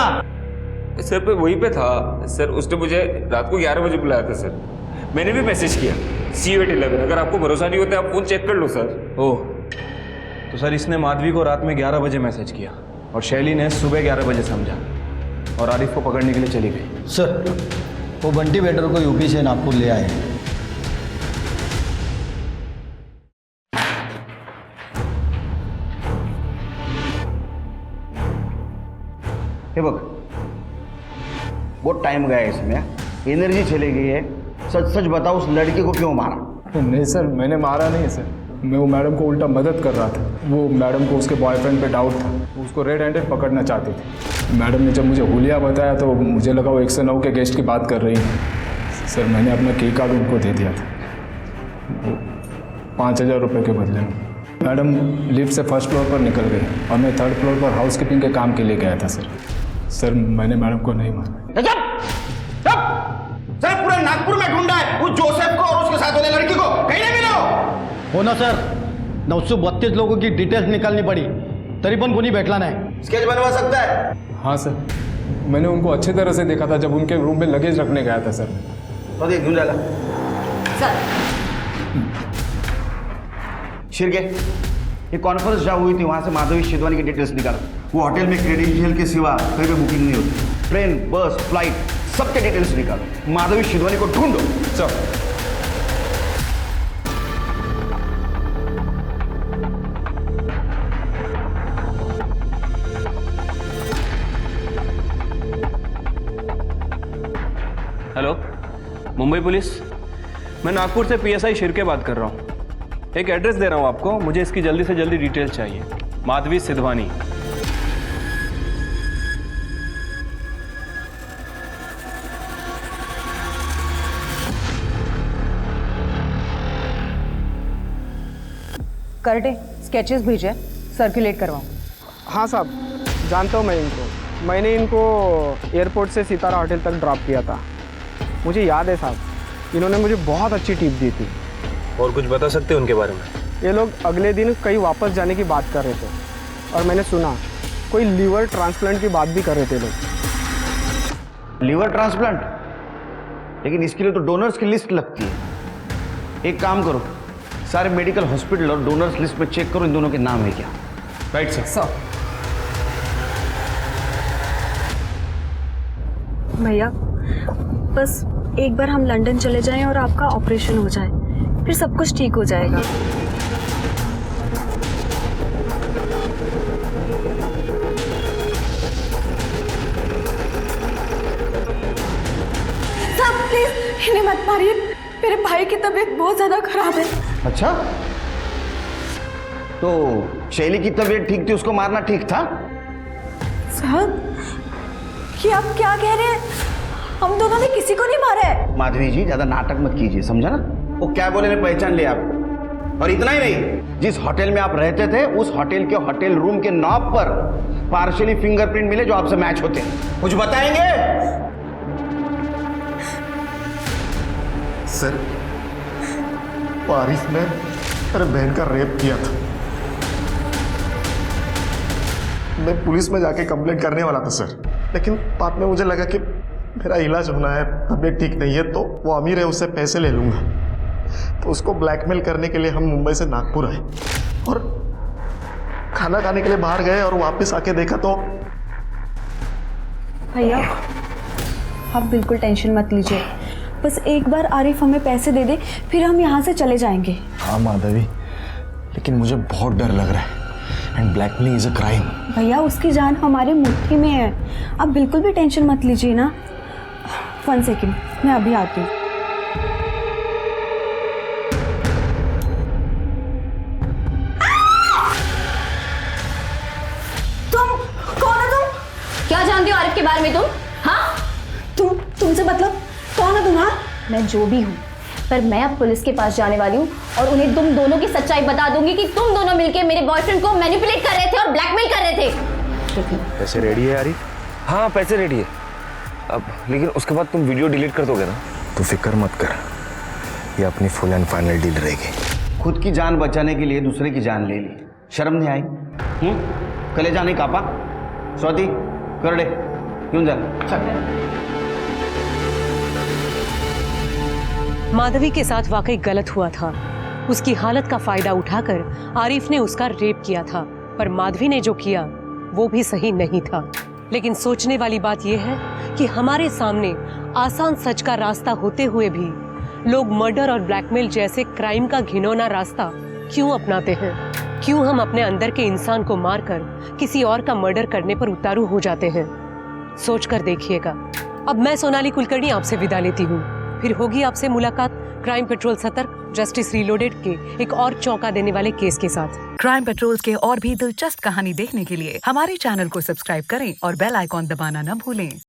सर मैं वहीं पे था सर। उसने मुझे रात को 11 बजे बुलाया था सर। मैंने भी मैसेज किया See you at 11। अगर आपको भरोसा नहीं होता आप फोन चेक कर लो सर।
ओह, तो सर इसने माधवी को रात में 11 बजे मैसेज किया और शैली ने सुबह 11 बजे समझा और आरिफ को पकड़ने के लिए चली गई।
सर वो बंटी वेटर को यूपी से नागपुर ले आए हैं।
बघ बहुत टाइम गया इसमें, एनर्जी चली गई है। सच सच बताओ उस लड़की को क्यों मारा?
नहीं सर, मैंने मारा नहीं सर। मैं वो मैडम को उल्टा मदद कर रहा था। वो मैडम को उसके बॉयफ्रेंड पे डाउट था, उसको रेड हैंडेड पकड़ना चाहती थी। मैडम ने जब मुझे हुलिया बताया तो मुझे लगा वो 109 के गेस्ट की बात कर रही है। सर मैंने अपना की कार्ड उनको दे दिया था 5000 रुपये के बदले में। मैडम लिफ्ट से फर्स्ट फ्लोर पर निकल गई और मैं थर्ड फ्लोर पर हाउसकीपिंग के काम के लिए गया था सर। सर मैंने मैडम को नहीं मारा।
सर पूरे नागपुर में ढूंढा है उस जोसेफ को और उसके साथ वाले लड़की को, कहीं नहीं मिला
हो ना सर। 932 लोगों की डिटेल्स निकालनी पड़ी तरी पण कोणी भेटला नाही।
स्केच बनवा सकता है?
हाँ सर, मैंने उनको अच्छी तरह से देखा था जब उनके रूम में लगेज रखने गया था सर।
तो देख ढूंढा
सर
शिरके, ये कॉन्फ्रेंस जहाँ हुई थी वहां से माधवी शिदवानी की डिटेल्स निकालो। वो होटल में क्रेडेंशियल के सिवा कहीं पे बुकिंग नहीं होती। ट्रेन, बस, फ्लाइट सबके डिटेल्स निकालो। माधवी शिदवानी को ढूंढो।
Sir
hello, Mumbai police. मैं नागपुर से PSI शिरके बात कर रहा हूँ। एक एड्रेस दे रहा हूँ आपको, मुझे इसकी जल्दी से जल्दी डिटेल चाहिए। माधवी सिधवानी।
करटे स्केचेस भेजे, सर्कुलेट करवाऊँ।
हाँ साहब, जानता हूँ मैं इनको। मैंने इनको एयरपोर्ट से सितारा होटल तक ड्रॉप किया था। मुझे याद है साहब, इन्होंने मुझे बहुत अच्छी टिप दी थी।
और कुछ बता सकते हैं उनके बारे में?
ये लोग अगले दिन कहीं वापस जाने की बात कर रहे थे और मैंने सुना कोई लीवर ट्रांसप्लांट की बात भी कर रहे थे लोग।
Liver transplant? लेकिन इसके लिए तो डोनर्स की लिस्ट लगती है। एक काम करो, सारे मेडिकल हॉस्पिटल और डोनर्स लिस्ट में चेक करो इन दोनों के नाम है क्या।
Right sir.
भैया बस एक बार हम लंदन चले जाएं और आपका ऑपरेशन हो जाए, फिर सब कुछ ठीक हो जाएगा।
साहब प्लीज इन्हें मत मारिए, मेरे भाई की तबीयत बहुत ज्यादा खराब है।
अच्छा, तो शैली की तबीयत ठीक थी, उसको मारना ठीक था?
साहब कि आप क्या कह रहे हैं? हम दोनों ने किसी को नहीं मारा है।
माधवी जी ज्यादा नाटक मत कीजिए, समझा ना? वो क्या बोले ने पहचान लिया आपको। और इतना ही नहीं, जिस होटल में आप रहते थे उस होटल के होटल रूम के नॉब पर पार्शियली फिंगरप्रिंट मिले जो आपसे मैच होते हैं। कुछ बताएंगे?
सर आरिफ ने मेरे बहन का रेप किया था। मैं पुलिस में जाके कंप्लेंट करने वाला था सर, लेकिन बाद में मुझे लगा कि मेरा इलाज होना है, तबीयत ठीक नहीं है, तो वो अमीर है उससे पैसे ले लूँगा। तो उसको ब्लैकमेल करने के लिए हम मुंबई से नागपुर आए और खाना खाने के लिए बाहर गए और वापस आके देखा तो।
भैया आप बिल्कुल टेंशन मत लीजिए, बस एक बार आरिफ हमें पैसे दे दे, फिर हम यहाँ से चले जाएंगे।
हाँ माधवी, लेकिन मुझे बहुत डर लग रहा है and blackmailing is a crime.
भैया उसकी जान हमारी मुट्ठी में है, आप बिल्कुल भी टेंशन मत लीजिए ना। 1 सेकेंड, मैं अभी आती हूँ।
तुम कौन हो? तुम
क्या जानती हो आरिफ के बारे में तुम? हाँ
तुमसे मतलब कौन हो तुम? हाँ
मैं जो भी हूँ, पर मैं अब पुलिस के पास जाने वाली हूँ और उन्हें तुम दोनों की सच्चाई बता दूंगी कि तुम दोनों मिलकर मेरे बॉयफ्रेंड को मैनिपुलेट कर रहे थे और ब्लैकमेल कर रहे थे।
पैसे रेडी है आरिफ?
हाँ पैसे रेडी है अब, लेकिन उसके बाद तुम वीडियो डिलीट कर दोगे ना?
तू फिक्र मत कर, ये अपनी फुल एंड फाइनल डील रहेगी।
खुद की जान बचाने के लिए दूसरे की जान ले ली, शर्म नहीं आई? कलेजा नहीं कापा? स्वाति कर दे, क्यों जा?
माधवी के साथ वाकई गलत हुआ था। उसकी हालत का फायदा उठाकर आरिफ ने उसका रेप किया था, पर माधवी ने जो किया वो भी सही नहीं था। लेकिन सोचने वाली बात यह है कि हमारे सामने आसान सच का रास्ता होते हुए भी लोग मर्डर और ब्लैकमेल जैसे क्राइम का घिनौना रास्ता क्यों अपनाते हैं? क्यों हम अपने अंदर के इंसान को मारकर किसी और का मर्डर करने पर उतारू हो जाते हैं? सोच कर देखिएगा। अब मैं सोनाली कुलकर्णी आपसे विदा लेती हूँ। फिर होगी आपसे मुलाकात क्राइम पेट्रोल सतर्क जस्टिस रीलोडेड के एक और चौंका देने वाले केस के साथ।
क्राइम पेट्रोल के और भी दिलचस्प कहानी देखने के लिए हमारे चैनल को सब्सक्राइब करें और बेल आइकॉन दबाना न भूलें।